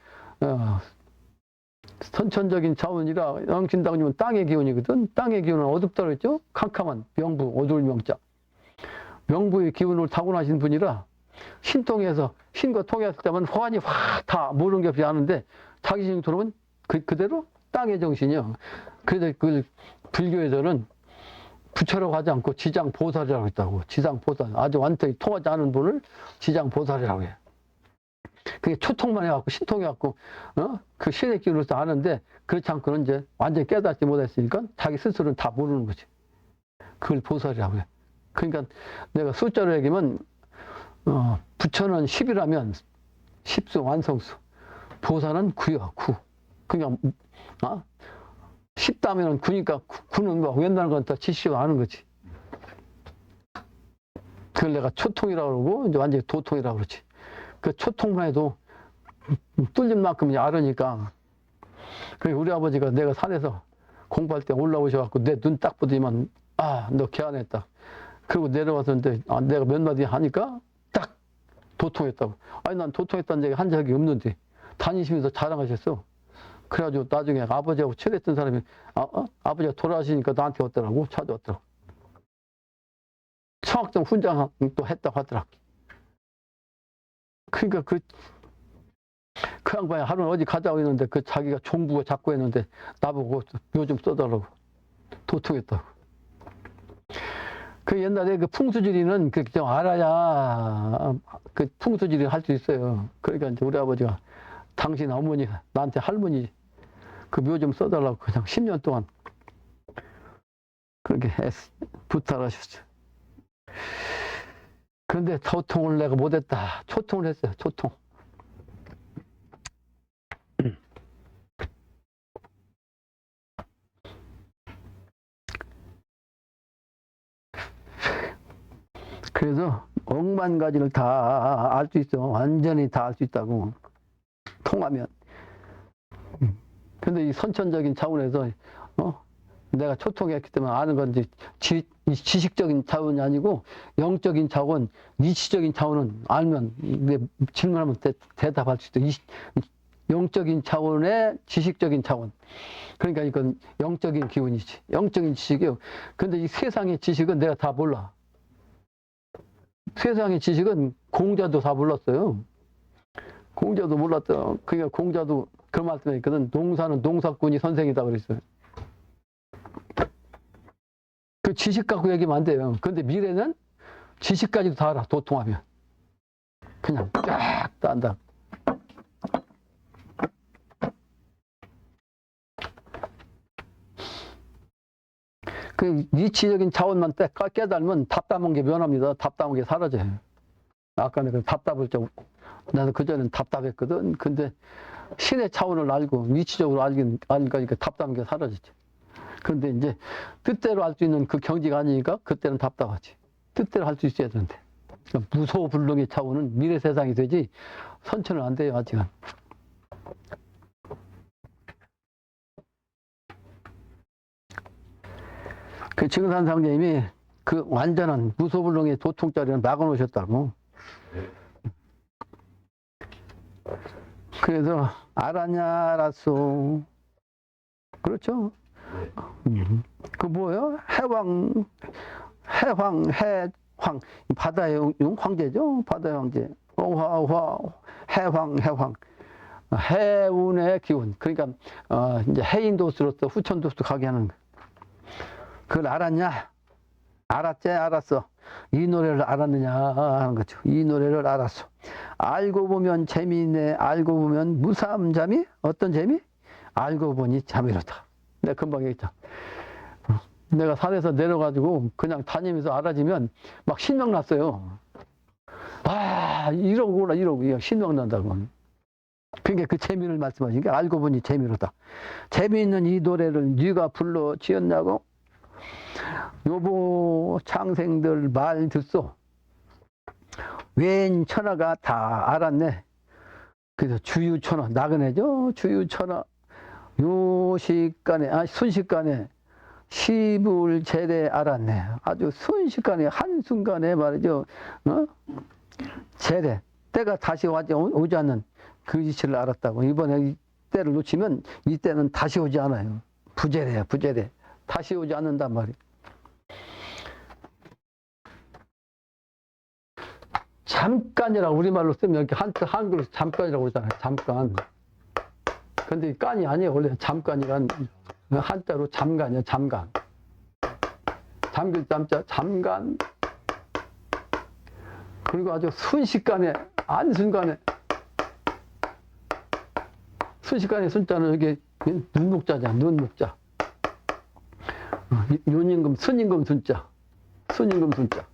Speaker 1: 선천적인 차원이라 영신당님은 땅의 기운이거든. 땅의 기운은 어둡다 그랬죠? 캄캄한 명부, 어두울 명자. 명부의 기운을 타고나신 분이라 신통해서 신과 통했을 때만 호환이 확 다 모르는 게 없이 아는데 자기 정신 들어오면 그대로 땅의 정신이요. 그래서 그 불교에서는 부처라고 하지 않고 지장보살이라고 했다고. 지장보살. 아주 완전히 통하지 않은 분을 지장보살이라고 해요. 그게 초통만 해갖고 신통해갖고 그 신의 기운으로서 아는데 그렇지 않고는 이제 완전히 깨닫지 못했으니까 자기 스스로는 다 모르는 거지. 그걸 보살이라고 해. 그러니까 내가 숫자로 얘기하면 부처는 10이라면 10수 완성수, 보살은 9야 9. 그러니까 10다면은 9니까 9는 뭐 웬다는 건 다 지시로 아는 거지. 그걸 내가 초통이라고 그러고 이제 완전히 도통이라고 그러지. 그 초통만 해도 뚫린 만큼 알으니까. 그리고 우리 아버지가 내가 산에서 공부할 때 올라오셔갖고 내 눈 딱 보더니만 너 개안했다. 그리고 내려와서 이제 내가 몇 마디 하니까 딱 도통했다고. 아니 난 도통했다는 얘기 한 적이 없는데 다니시면서 자랑하셨어. 그래가지고 나중에 아버지하고 친했던 사람이 아버지가 돌아가시니까 나한테 왔더라고. 찾아왔더라고. 청학정 훈장 또 했다고 하더라고. 그러니까 그 양반이 하루는 어디 가자고 했는데 그 자기가 종부가 자꾸 했는데 나보고 묘 좀 써달라고. 도통했다고. 그 옛날에 그 풍수지리는 그 좀 알아야 그 풍수지리를 할 수 있어요. 그러니까 이제 우리 아버지가 당신 어머니, 나한테 할머니 그 묘 좀 써달라고 그냥 10년 동안 그렇게 부탁하셨어요. 그런데 도통을 내가 못했다. 초통을 했어요. 초통. 그래서 억만 가지를 다 알 수 있어. 완전히 다 알 수 있다고. 통하면. 근데 이 선천적인 차원에서 내가 초통했기 때문에 아는 건지 지식적인 차원이 아니고 영적인 차원, 이치적인 차원은 알면 질문하면 대답할 수 있어. 영적인 차원의 지식적인 차원. 그러니까 이건 영적인 기운이지. 영적인 지식이요. 근데 이 세상의 지식은 내가 다 몰라. 세상의 지식은 공자도 다 몰랐어요. 공자도 몰랐다. 그러니까 공자도 그런 말씀을 했거든. 농사는 농사꾼이 선생이다 그랬어요. 그 지식 갖고 얘기하면 안 돼요. 근데 미래는 지식까지도 다 알아. 도통하면. 그냥 쫙 다 안다. 그 이치적인 차원만 깨달으면 답답한 게 면합니다. 답답한 게 사라져요. 아까 내가 답답을 좀, 나는 그전엔 답답했거든. 근데 신의 차원을 알고 위치적으로 알니까 답답한 게 사라지죠. 그런데 이제 뜻대로 할 수 있는 그 경지가 아니니까 그때는 답답하지. 뜻대로 할 수 있어야 되는데. 그러니까 무소불능의 차원은 미래 세상이 되지 선천은 안 돼요, 아직은. 그 증산 상제님이 그 완전한 무소불능의 도통자리는 막아놓으셨다고. 그래서 알았냐 알았어. 그렇죠? 그 뭐예요? 해왕 바다의 황제죠? 바다의 황제. 해왕. 해운의 기운. 그러니까 이제 해인도수로서 후천도수 가게 하는 거. 그걸 알았냐? 알았지? 알았어. 이 노래를 알았느냐 하는 거죠. 이 노래를 알았어. 알고 보면 재미있네. 알고 보면 무삼잠이 어떤 재미? 알고 보니 잠이로다. 내가 금방 얘기했죠. 내가 산에서 내려가지고 그냥 다니면서 알아지면 막 신명 났어요. 이러구나 이러고 신명 난다고. 그러니까 그 재미를 말씀하신 게 알고 보니 재미로다. 재미있는 이 노래를 네가 불러 지었냐고? 여보 창생들 말 듣소. 웬 천하가 다 알았네. 그래서 주유천하 나그네죠. 주유천하 요식간에 순식간에 시불제례 알았네. 아주 순식간에 한순간에 말이죠. 재래. 때가 다시 오지 않는 그 이치를 알았다고. 이번에 이 때를 놓치면 이 때는 다시 오지 않아요. 부재래요, 부재래. 다시 오지 않는단 말이에요. 잠깐이라고 우리말로 쓰면 이렇게 한글로 잠깐이라고 그러잖아요. 잠깐. 근데 이 깐이 아니에요. 원래 잠깐이란 한자로 잠간이에요. 잠간. 잠길 잠자 잠간. 그리고 아주 순식간에 한순간에 순식간에 순자는 이게 눈목자잖아. 눈목자. 윤임금 순임금 순자. 순임금 순자.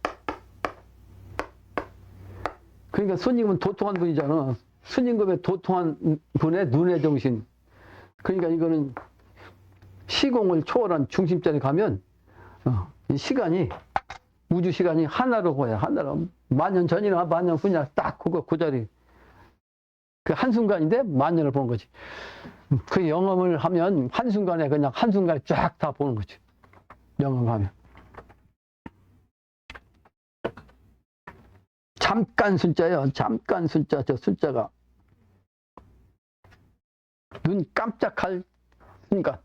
Speaker 1: 그러니까 순임금은 도통한 분이잖아. 순임금의 도통한 분의 눈의 정신. 그러니까 이거는 시공을 초월한 중심자리 가면 이 시간이 우주 시간이 하나로 보여. 하나로 만년 전이나 만년 후냐 딱 그거 그 자리. 그 한순간인데 만년을 보는 거지. 그 영험을 하면 한순간에 그냥 한순간에 쫙 다 보는 거지. 영험하면. 잠깐 순자예요. 잠깐 순자. 저 순자가 눈 깜짝할 순간.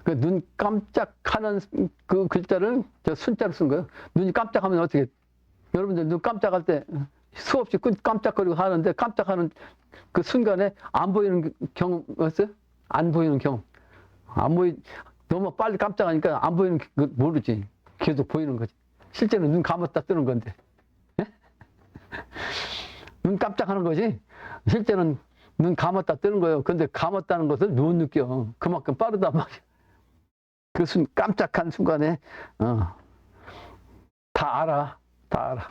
Speaker 1: 그 눈 깜짝하는 그 글자를 저 순자로 쓴 거예요. 눈이 깜짝하면 어떻게? 여러분들 눈 깜짝할 때 수없이 깜짝거리고 하는데 깜짝하는 그 순간에 안 보이는 경험 없어요? 안 보이는 경험. 너무 빨리 깜짝하니까 안 보이는 거 모르지. 계속 보이는 거지. 실제는 눈 감았다 뜨는 건데. 눈 깜짝하는 거지. 실제는 눈 감았다 뜨는 거예요. 근데 감았다는 것을 못 느껴. 그만큼 빠르단 말이야. 그 깜짝한 순간에 다 알아. 다 알아.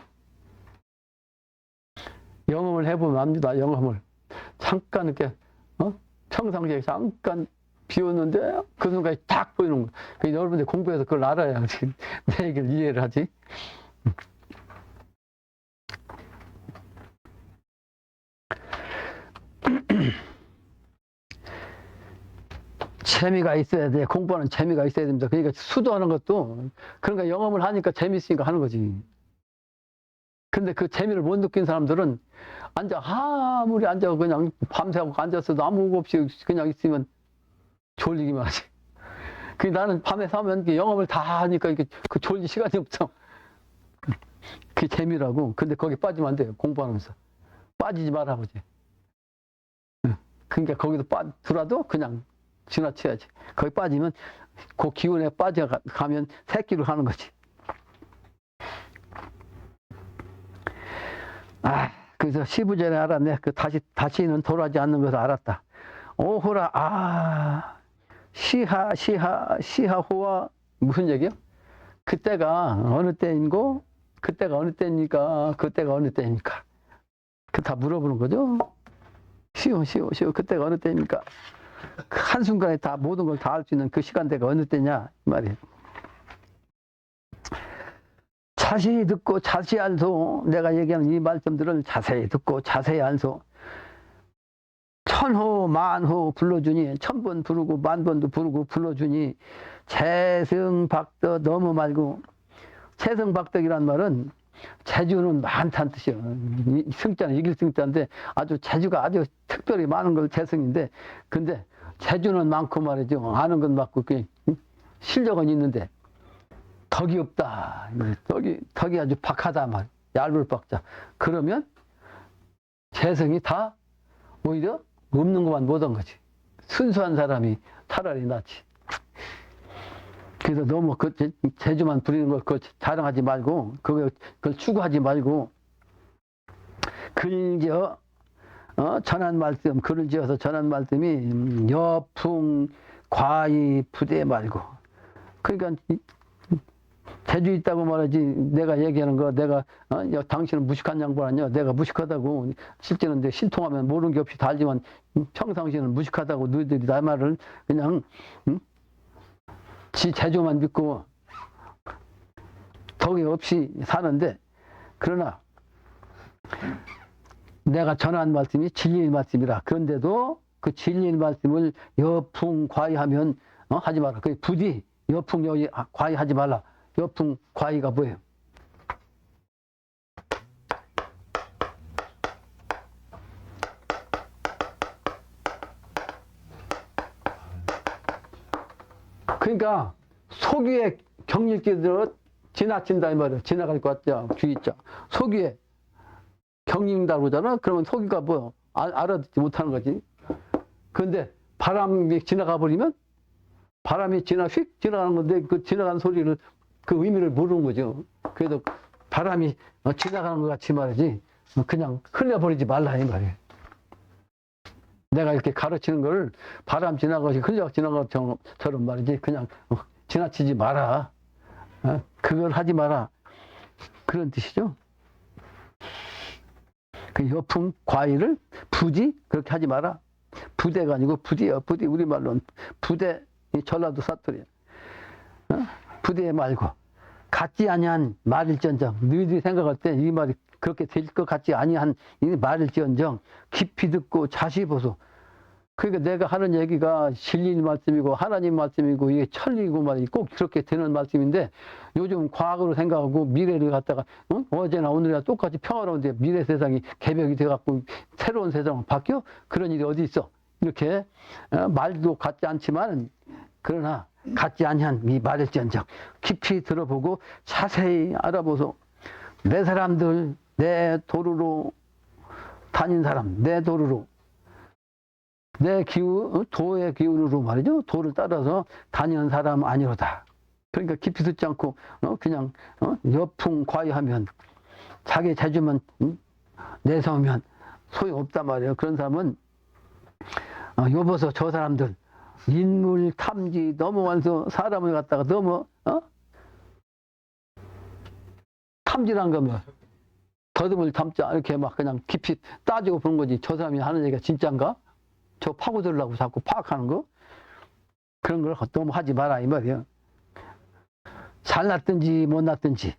Speaker 1: 영험을 해보면 압니다. 영험을. 잠깐 이렇게 평상시에 잠깐 비웠는데 그 순간에 딱 보이는 거. 그러니까 여러분들 공부해서 그걸 알아야 내 얘기를 이해를 하지. 재미가 있어야 돼. 공부하는 재미가 있어야 됩니다. 그러니까 수도하는 것도 그러니까 영험을 하니까 재미있으니까 하는 거지. 근데 그 재미를 못 느낀 사람들은 아무리 앉아 그냥 밤새고 앉았어도 아무 거 없이 그냥 있으면 졸리기만 하지. 그 나는 밤에 사면 영업을 다 하니까 이게 그 졸릴 시간이 없어. 그게 재미라고. 근데 거기 빠지면 안 돼요. 공부하면서. 빠지지 말아보지. 그러니까 거기도 들어도 그냥 지나쳐야지. 거기 빠지면 그 기운에 빠져가면 새끼를 하는 거지. 그래서 시부전에 알았네. 다시는 돌아가지 않는 것을 알았다. 오호라, 시하호와 무슨 얘기요? 그때가 어느 때인고, 그때가 어느 때입니까? 그때가 어느 때입니까? 그 다 물어보는 거죠? 시오. 그때가 어느 때입니까? 그 한순간에 다 모든 걸 다 알 수 있는 그 시간대가 어느 때냐? 이 말이에요. 자세히 듣고 자세히 알소. 내가 얘기하는 이 말씀들을 자세히 듣고 자세히 알소. 천호 만호 불러주니 천번 부르고 만번도 부르고 불러주니 재승박덕 너무 말고. 재승박덕이란 말은 재주는 많다는 뜻이에요. 승자는 이길 승자인데 아주 재주가 아주 특별히 많은 걸 재승인데, 근데 재주는 많고 말이죠. 아는 건 많고 실력은 있는데 덕이 없다. 덕이 아주 박하다 말. 얇을 박자. 그러면 재성이 다 오히려 없는 것만 못한 거지. 순수한 사람이 차라리 낫지. 그래서 너무 그 재주만 부리는 걸 그거 자랑하지 말고, 그걸 추구하지 말고, 글지어 전한 말씀, 글을 지어서 전한 말씀이 여풍 과히 부대 말고. 그러니까 재주 있다고 말하지. 내가 얘기하는 거, 내가 당신은 무식한 양반 아니야. 내가 무식하다고. 실제는 내 신통하면 모르는 게 없이 다 알지만 평상시에는 무식하다고 너희들이 나 말을 그냥 지 재주만 믿고 덕이 없이 사는데, 그러나 내가 전한 말씀이 진리의 말씀이라. 그런데도 그 진리의 말씀을 여풍 과히하면 하지 마라. 그 부디 여풍 과히하지 말라. 여풍 과히가 뭐예요? 그러니까 속 위에 경일기들은 지나친다 이 말이야. 지나갈 것 같자 주의자. 속 위에 경린다고 그러잖아. 그러면 속 위가 뭐 알아듣지 못하는 거지. 그런데 바람이 지나가 버리면 바람이 휙 지나가는 건데 그 지나가는 소리를 그 의미를 모르는 거죠. 그래도 바람이 지나가는 것 같이 말이지 그냥 흘려버리지 말라 이 말이에요. 내가 이렇게 가르치는 걸 바람 지나가고 흘려 지나가는 것처럼 말이지 그냥 지나치지 마라. 그걸 하지 마라. 그런 뜻이죠. 그 여풍 과일을 부지 그렇게 하지 마라. 부대가 아니고 부디야. 부디 우리말로는 부대. 이 전라도 사투리. 부대 말고 같지 아니한 말일전정. 너희들이 생각할 때 이 말이 그렇게 될 것 같지 아니한 이 말일전정 깊이 듣고 자세히 보소. 그러니까 내가 하는 얘기가 진리 말씀이고 하나님 말씀이고 이게 천리고 말이 꼭 그렇게 되는 말씀인데 요즘 과거로 생각하고 미래를 갖다가 어제나 오늘이나 똑같이 평화로운데 미래 세상이 개벽이 돼갖고 새로운 세상으로 바뀌어? 그런 일이 어디 있어? 이렇게 말도 같지 않지만 그러나 같지 아니한 이 말일전정 깊이 들어보고 자세히 알아보소. 내 사람들 내 도루로 다닌 사람 내 도루로 내 도의 기운으로 말이죠. 도를 따라서 다니는 사람 아니로다. 그러니까 깊이 듣지 않고 그냥 여풍 과유하면 자기 재주만 내세우면 소용없단 말이에요. 그런 사람은 여보서 저 사람들 인물 탐지 넘어와서 사람을 갖다가 너무 탐지란 거면 더듬을 탐자 이렇게 막 그냥 깊이 따지고 보는 거지. 저 사람이 하는 얘기가 진짠가? 저 파고들려고 자꾸 파악하는 거? 그런 걸 너무 하지 마라 이 말이에요. 잘났든지 못났든지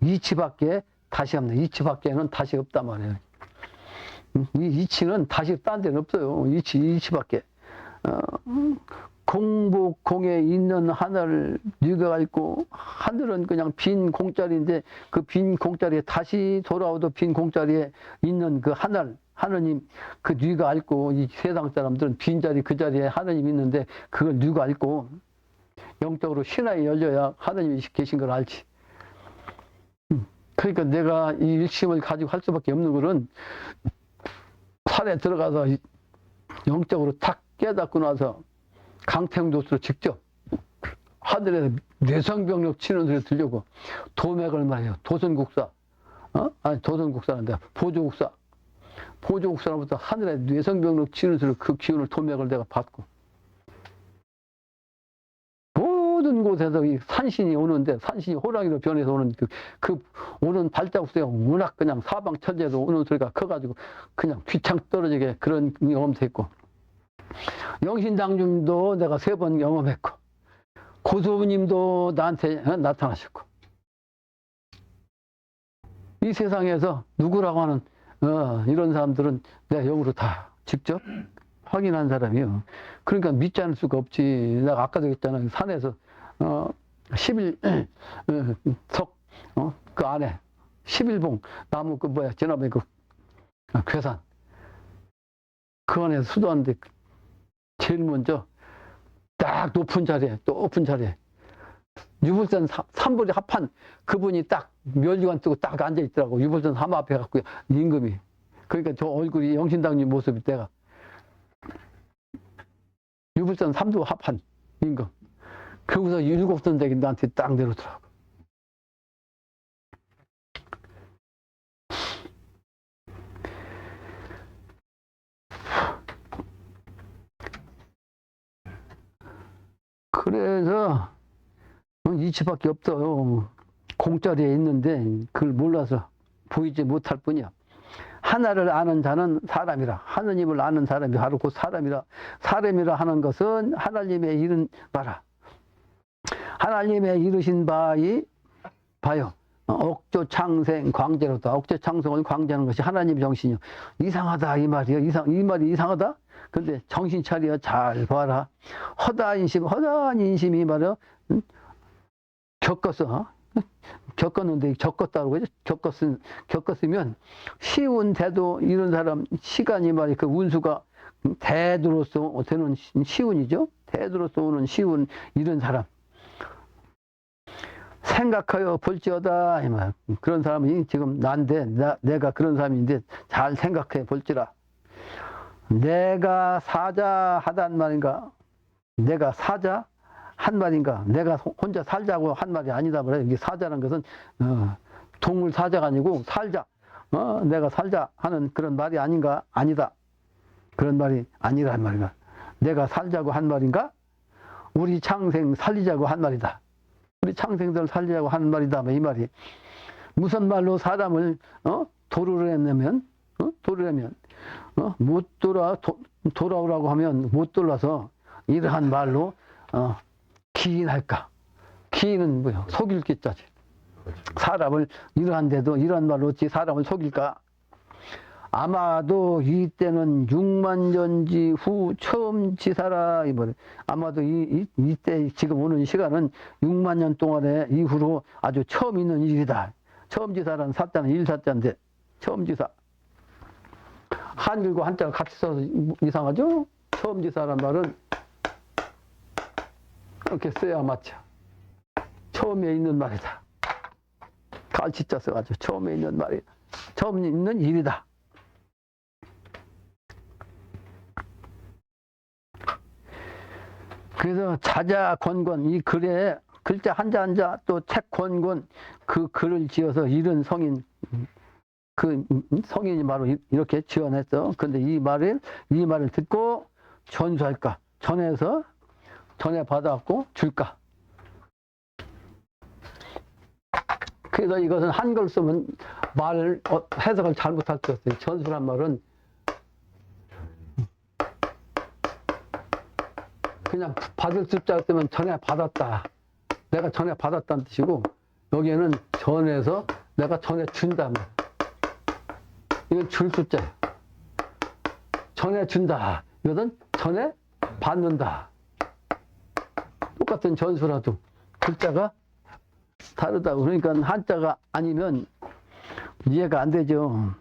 Speaker 1: 이치밖에 다시 없네. 이치밖에는 다시 없단 말이에요. 이 이치는 다시 딴 데는 없어요. 이치밖에. 공복공에 있는 하늘을 네가 알고 하늘은 그냥 빈 공짜리인데 그 빈 공짜리에 다시 돌아오도 빈 공짜리에 있는 그 하느님 그 네가 알고 이 세상 사람들은 빈자리 그 자리에 하느님 있는데 그걸 네가 알고 영적으로 신화에 열려야 하느님이 계신 걸 알지. 그러니까 내가 이 일심을 가지고 할 수밖에 없는 것은 산에 들어가서 영적으로 탁 깨닫고 나서 강태용도수로 직접 하늘에서 뇌성병력 치는 소리 들려고 도맥을 말해요. 도선국사 아니 도선국사인데 보조국사로부터 하늘에 뇌성병력 치는 소리 그 기운을 도맥을 내가 받고 모든 곳에서 이 산신이 오는데 산신이 호랑이로 변해서 오는 그 오는 발자국 소리가 워낙 그냥 사방천지에서 오는 소리가 커가지고 그냥 귀창 떨어지게 그런 경험도 했고 영신당님도 내가 3번 경험했고 고소부님도 나한테 나타나셨고 이 세상에서 누구라고 하는 이런 사람들은 내가 영으로 다 직접 확인한 사람이요. 그러니까 믿지 않을 수가 없지. 내가 아까도 했잖아. 산에서 11석 그 안에 11봉 나무 그 뭐야 지나면 그 괴산 그 안에 수도하는데 제일 먼저 딱 높은 자리에 유불선 3불이 합한 그분이 딱 멸류관 뜨고 딱 앉아있더라고. 유불선 3 앞에 갖고 임금이. 그러니까 저 얼굴이 영신당님 모습이 내가 유불선 3도 합한 임금. 거기서 7선댁이 나한테 딱 내려오더라고. 그래서 이치밖에 없어요. 공짜리에 있는데 그걸 몰라서 보이지 못할 뿐이야. 하나를 아는 자는 사람이라. 하느님을 아는 사람이 바로 그 사람이라. 사람이라 하는 것은 하나님의 이른 바라. 하나님의 이르신 봐요. 억조 창생 광재로다. 억조 창성을 광재하는 것이 하나님 정신이요. 이상하다 이 말이요. 이 말이 이상하다? 근데 정신 차려 잘 봐라. 허다한 인심 이 말이요. 겪었는데 겪었다고 그러죠. 겪었으면 쉬운데도 이런 사람 시간이 말이 그 운수가 대두로서 되는 시운이죠. 대두로서 오는 시운 이런 사람 생각하여 볼지어다. 이 말. 그런 사람이 지금 난데, 내가 그런 사람인데 잘 생각해 볼지라. 내가 사자 하단 말인가? 내가 사자 한 말인가? 내가 혼자 살자고 한 말이 아니다. 그래. 이게 사자라는 것은, 동물 사자가 아니고 살자. 내가 살자 하는 그런 말이 아닌가? 아니다. 그런 말이 아니란 말인가? 내가 살자고 한 말인가? 우리 창생 살리자고 한 말이다. 우리 창생들 살리자고 하는 말이다. 이 말이. 무슨 말로 사람을, 도를 했냐면, 못 돌아오라고 하면 못 돌아서 이러한 말로, 기인할까? 기인은 뭐야? 속일 기자지. 사람을 이러한데도 이런 말로 어찌 사람을 속일까? 아마도 이때는 6만 년지 후 처음 지사라. 이번에 아마도 이때 지금 오는 시간은 6만 년 동안의 이후로 아주 처음 있는 일이다. 처음 지사라는 사자는 일사자인데 처음 지사. 한글과 한자가 같이 써서 이상하죠? 처음 지사란 말은 이렇게 써야 맞죠. 처음에 있는 말이다. 갈치자 써가지고 처음에 있는 말이다. 처음 있는 일이다. 그래서 자자권권 이 글에 글자 한자 또 책 권권 그 글을 지어서 이런 성인 그 성인이 바로 이렇게 지어냈어. 근데 이 말을 듣고 전수할까? 전해서 전해 받아갖고 줄까? 그래서 이것은 한글 쓰면 말을 해석을 잘못할 수 없어요. 전수란 말은 그냥 받을 숫자 쓰면 전해 받았다. 내가 전해 받았다는 뜻이고 여기에는 전해서 내가 전해 준다. 이건 줄 숫자예요. 전해 준다. 이것은 전해 받는다. 똑같은 전수라도 글자가 다르다. 그러니까 한자가 아니면 이해가 안 되죠.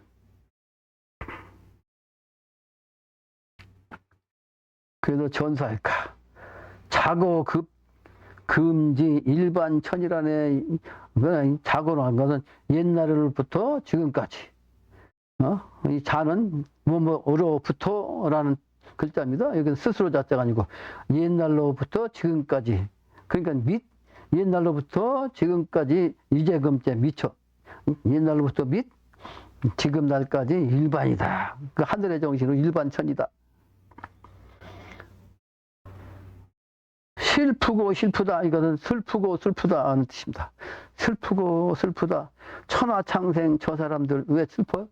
Speaker 1: 그래서 전수할까? 자고 금지 일반천이라네. 자고라는 것은 옛날로부터 지금까지. 이 자는 뭐뭐로부터라는 글자입니다. 여기는 스스로 자자가 아니고 옛날로부터 지금까지. 그러니까 옛날로부터 지금까지 이제금째 미처. 옛날로부터 지금 날까지 일반이다. 그 하늘의 정신은 일반천이다. 슬프고 슬프다. 이거는 슬프고 슬프다 하는 뜻입니다. 슬프고 슬프다. 천하창생 저 사람들 왜 슬퍼요?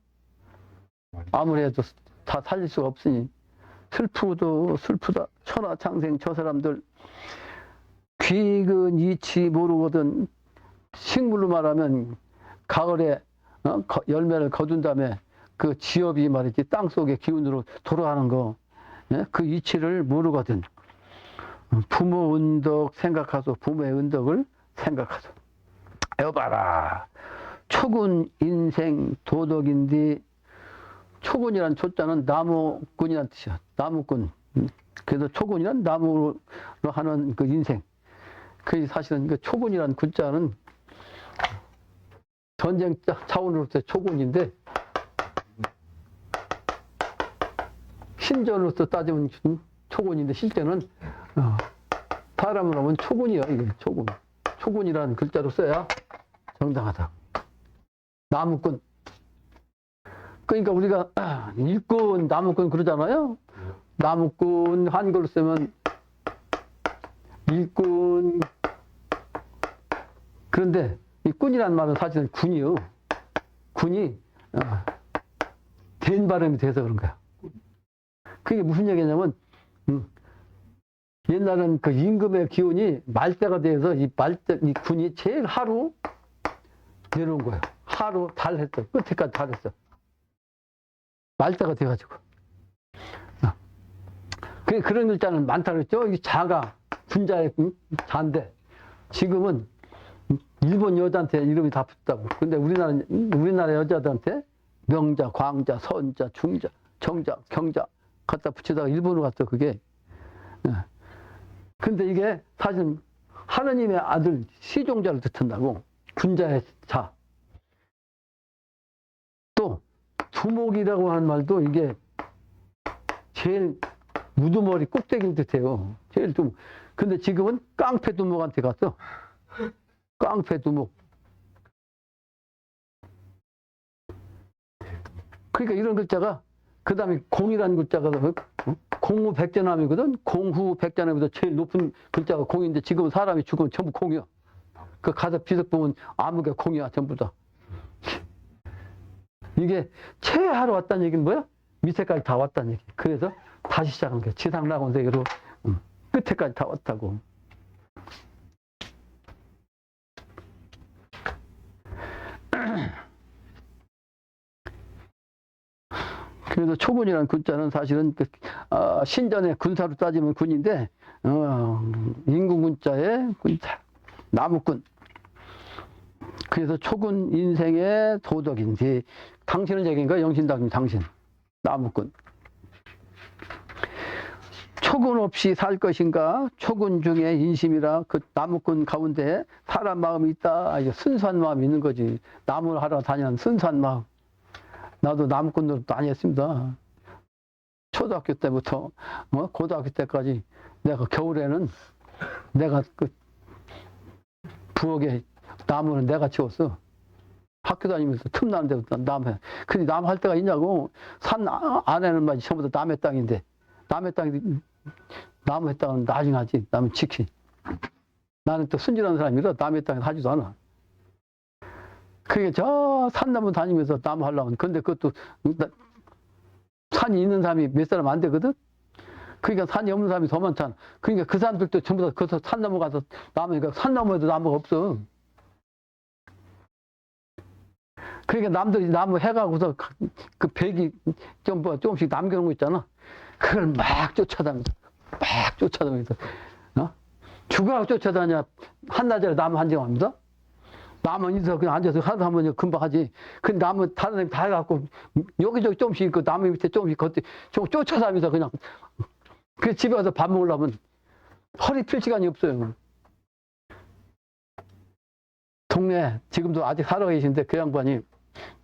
Speaker 1: 아무래도 다 살릴 수가 없으니 슬프도 슬프다. 천하창생 저 사람들 귀근 이치 모르거든. 식물로 말하면 가을에 열매를 거둔 다음에 그 지엽이 말이지 땅속의 기운으로 돌아가는 거 그 이치를 모르거든. 부모 은덕 생각하소. 부모의 은덕을 생각하소. 여봐라. 초군 인생 도덕인데 초군이란 초자는 나무꾼이란 뜻이야. 나무꾼. 그래서 초군이란 나무로 하는 그 인생. 그 사실은 그 초군이란 군자는 전쟁 차원으로서 초군인데 신전으로서 따지면 초군인데 실제는 사람으로 하면 초군이야. 이게 초군. 초군이라는 글자로 써야 정당하다. 나무꾼. 그러니까 우리가 일꾼, 나무꾼 그러잖아요. 나무꾼 한글로 쓰면 일꾼. 그런데 이 꾼이라는 말은 사실은 군이요. 군이 된 발음이 돼서 그런 거야. 그게 무슨 얘기냐면 옛날엔 그 임금의 기운이 말대가 돼서 이 군이 제일 하루 내려온 거예요. 하루 달했어. 끝에까지 달했어. 말대가 돼가지고. 그런 글자는 많다 그랬죠. 이 자가 군자의 자인데 지금은 일본 여자한테 이름이 다 붙다고. 근데 우리나라 여자들한테 명자, 광자, 선자, 중자, 정자, 경자 갖다 붙이다가 일본으로 갔어. 그게. 근데 이게 사실 하느님의 아들 시종자를 뜻한다고. 군자의 자. 또 두목이라고 하는 말도 이게 제일 우두머리 꼭대기를 뜻해요. 제일 좀. 근데 지금은 깡패 두목한테 갔어. 깡패 두목. 그러니까 이런 글자가, 그 다음에 공이라는 글자가 공후 백전함이거든. 공후 백전함에서 제일 높은 글자가 공인데 지금은 사람이 죽으면 전부 공이야. 그 가서 비석 보면 아무게 공이야 전부 다. 이게 최하로 왔다는 얘기는 뭐야? 밑에까지 다 왔다는 얘기. 그래서 다시 시작한 거야. 지상낙원세계로 끝에까지 다 왔다고. 그래서 초군이라는 군자는 사실은 신전의 군사로 따지면 군인데, 인군군자의 군자, 나무꾼. 그래서 초군 인생의 도덕인지, 당신은 얘기인가? 영신당신 당신. 나무꾼. 초군 없이 살 것인가? 초군 중에 인심이라 그 나무꾼 가운데 사람 마음이 있다. 순수한 마음이 있는 거지. 나무를 하러 다니는 순수한 마음. 나도 나무꾼 노릇도 많이 했습니다. 초등학교 때부터 고등학교 때까지 내가 겨울에는 내가 그 부엌에 나무는 내가 치웠어. 학교 다니면서 틈나는 데부터 나무 해. 근데 나무 할 데가 있냐고. 산 안에는 말이 전부 다 남의 땅인데, 남의 땅이 나무 했다가는 나중에 하지. 남은 지키. 나는 또 순진한 사람이라 남의 땅에 하지도 않아. 그게 저 산나무 다니면서 나무 하려면, 근데 그것도 산이 있는 사람이 몇 사람 안 되거든? 그러니까 산이 없는 사람이 더 많잖아. 그러니까 그 사람들도 전부 다 거기서 산나무 가서 나무니까 산나무에도 나무가 없어. 그러니까 남들이 나무 해가고서 그 백이 조금씩 남겨놓은 거 있잖아. 그걸 막 쫓아다니면서, 죽어가고 쫓아다녀. 한나절에 나무 한정합니다. 나무 있어 그냥 앉아서 하다 하면 금방 하지. 근데 나무 다른 사람이 다 해갖고 여기저기 조금씩 그 나무 밑에 조금씩 걷지. 좀 쫓아다니면서 그냥. 그 집에 가서 밥 먹으려면 허리 필 시간이 없어요. 동네 지금도 아직 살아 계신데 그 양반이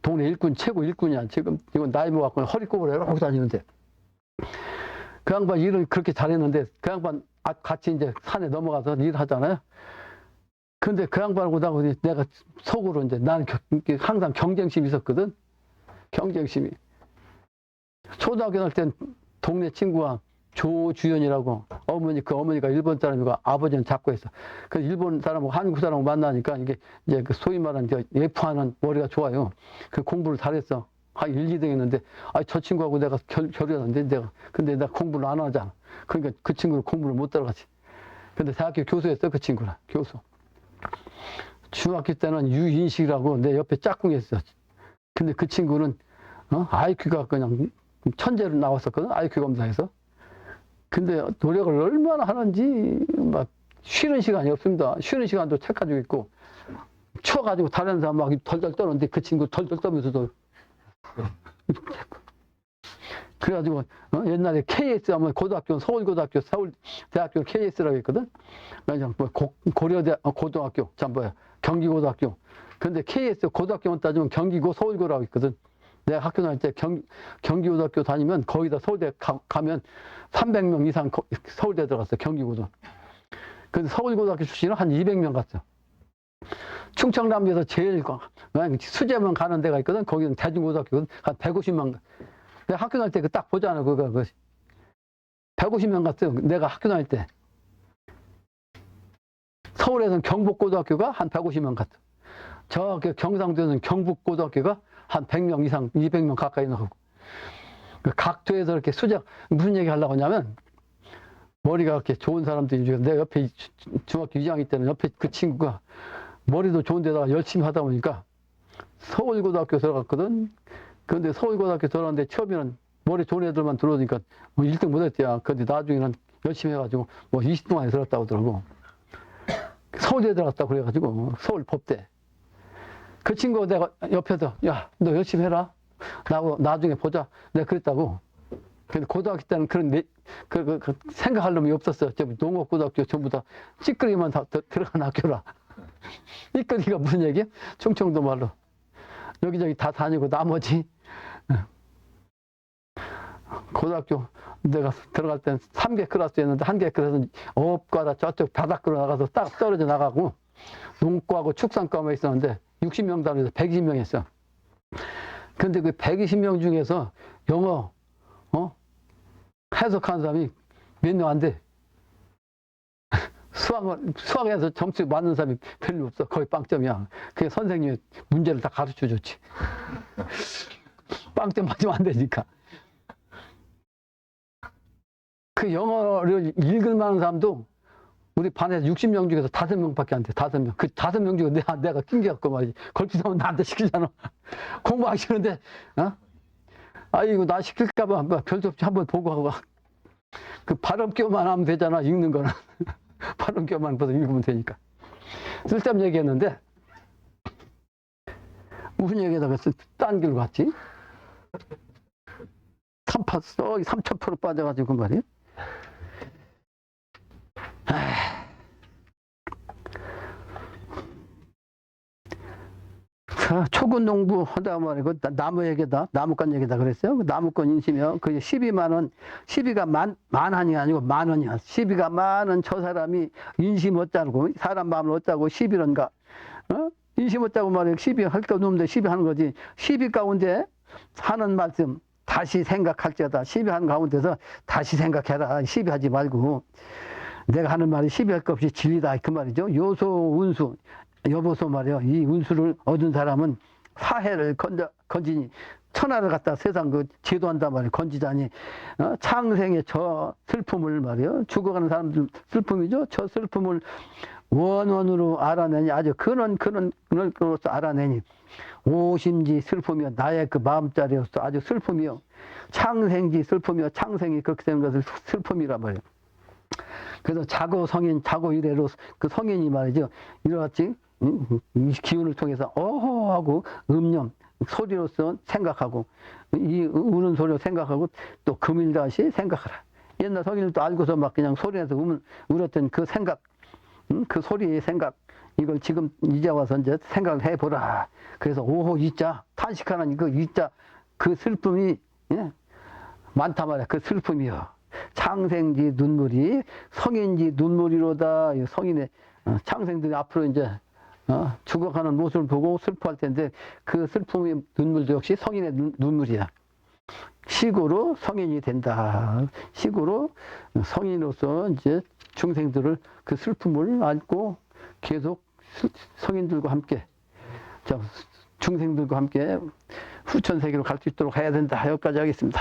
Speaker 1: 동네 일꾼 최고 일꾼이야. 지금 이건 나이 먹었고 허리 꼽으러 이러고 다니는데, 그 양반 일을 그렇게 잘했는데 그 양반 같이 이제 산에 넘어가서 일하잖아요. 근데 그 양반하고 나하고 내가 속으로 이제 나는 항상 경쟁심이 있었거든. 경쟁심이. 초등학교 다닐 땐 동네 친구가 조주연이라고 어머니가 일본 사람이고 아버지는 작고했어. 그래서 일본 사람하고 한국 사람하고 만나니까 이게 이제 그 소위 말하는 예쁘하는 머리가 좋아요. 그 공부를 잘했어. 1, 2등 했는데, 저 친구하고 내가 결혼했는데 근데 내가 공부를 안 하잖아. 그러니까 그 친구는 공부를 못 따라가지. 근데 대학교 교수였어, 그 친구는. 교수. 중학교 때는 유인식이라고 내 옆에 짝꿍이 있어. 근데 그 친구는, IQ가 그냥 천재로 나왔었거든. IQ 검사에서. 근데 노력을 얼마나 하는지 막 쉬는 시간이 없습니다. 쉬는 시간도 책 가지고 있고, 추워가지고 다른 사람 막 덜덜 떠는데 그 친구 덜덜 떠면서도. 그래가지고 옛날에 KS 하면 고등학교, 서울고등학교, 서울대학교 KS라고 했거든. 그냥 고려대 고등학교, 경기고등학교. 근데 KS 고등학교만 따지면 경기고 서울고라고 있거든. 내가 학교 다닐 때 경기고등학교 다니면 거기다 서울대 가면 300명 이상 서울대 들어갔어. 경기고등. 근데 서울고등학교 출신은 한 200명 갔어. 충청남도에서 제일 수제만 가는 데가 있거든. 거기는 대중고등학교거든. 한 150만. 내가 학교 다닐 때 딱 보잖아. 그거 150명 갔어요. 내가 학교 다닐 때. 서울에서는 경북고등학교가 한 150명 갔어. 저 경상도에서는 경북고등학교가 한 100명 이상, 200명 가까이 나오고. 각도에서 이렇게 무슨 얘기 하려고 하냐면, 머리가 그렇게 좋은 사람들이 중에 내 옆에 중학교 2학년 때는 옆에 그 친구가 머리도 좋은 데다가 열심히 하다 보니까 서울고등학교 들어갔거든. 그런데 서울고등학교 들어갔는데 처음에는 머리 좋은 애들만 들어오니까 1등 못했대요. 근데 나중에는 열심히 해가지고 20등 안에 들었다고 하더라고. 서울대 들어갔다고 그래가지고 서울법대. 그 친구가 내가 옆에서 야, 너 열심히 해라. 나중에 보자. 내가 그랬다고. 근데 고등학교 때는 그런 생각할 놈이 없었어. 농업고등학교 전부 다 찌끄리만 다 들어간 학교라. 찌끄리가 무슨 얘기야? 충청도 말로. 여기저기 다 다니고 나머지 고등학교 내가 들어갈 때는 3개 클래스였는데 1개 클래스는 어업과다 저쪽 바닷가로 나가서 딱 떨어져 나가고 농과하고 축산과만 있었는데 60명 단위에서 120명 했어. 근데 그 120명 중에서 영어 해석하는 사람이 몇 명 안 돼. 수학에서 점수 맞는 사람이 별로 없어. 거의 빵점이야. 그게 선생님이 문제를 다 가르쳐 줬지. 빵점 맞으면 안 되니까. 그 영어를 읽을 만한 사람도 우리 반에서 60명 중에서 5명밖에 안 돼. 5명. 그 5명 중에 내가 낑겨갖고 말이지. 걸핏하면 나한테 시키잖아. 공부하기 싫은데, 아이고, 나 시킬까봐 별도 없이 한번 보고 하고. 그 발음교만 하면 되잖아, 읽는 거는. 발음교만 봐서 읽으면 되니까. 쓸데없는 얘기 했는데, 무슨 얘기에다가 딴 길로 갔지? 3,000% 빠져가지고 말이야. 초급 농부 하다 말이고 나무 얘기다, 나무권 얘기다 그랬어요. 그 나무권 인심이요. 그 12만 원, 12가 만원이 아니고 만원이야. 12가 만원 저 사람이 인심 어쩌고 사람 마음을 어쩌고 11원가, 인심 어쩌고 말이야. 12 할 거 없는데 12 하는 거지. 12 가운데 하는 말씀 다시 생각할지어다. 12 하는 가운데서 다시 생각해라. 12 하지 말고. 내가 하는 말이 12 할 것 없이 진리다. 그 말이죠. 요소, 운수. 여보소 말이요. 이 운수를 얻은 사람은 사해를 건지니 천하를 갖다 세상 그 제도한단 말이에요. 건지자니 창생의 저 슬픔을 말이요. 죽어가는 사람들 슬픔이죠. 저 슬픔을 원원으로 알아내니 아주 근원으로서 알아내니 오심지 슬픔이요. 나의 그 마음자리로서 아주 슬픔이요. 창생지 슬픔이요. 창생이 그렇게 되는 것을 슬픔이란 말이에요. 그래서 자고 성인, 자고 이래로 그 성인이 말이죠. 이렇지 이 기운을 통해서 어허 하고 음념, 소리로서 생각하고 이 우는 소리로 생각하고 또 금일다시 생각하라. 옛날 성인들도 알고서 막 그냥 소리내서 울었던 그 생각, 그 소리의 생각, 이걸 지금 이제 와서 이제 생각을 해보라. 그래서 오호 이자 탄식하는 그 이자 그 슬픔이 많단 말이야. 그 슬픔이요. 창생지 눈물이 성인지 눈물이로다. 성인의 창생들이 앞으로 이제 죽어가는 모습을 보고 슬퍼할 텐데 그 슬픔의 눈물도 역시 성인의 눈물이야. 식으로 성인이 된다. 식으로 성인으로서 이제 중생들을 그 슬픔을 안고 계속 성인들과 함께 중생들과 함께 후천세계로 갈 수 있도록 해야 된다. 여기까지 하겠습니다.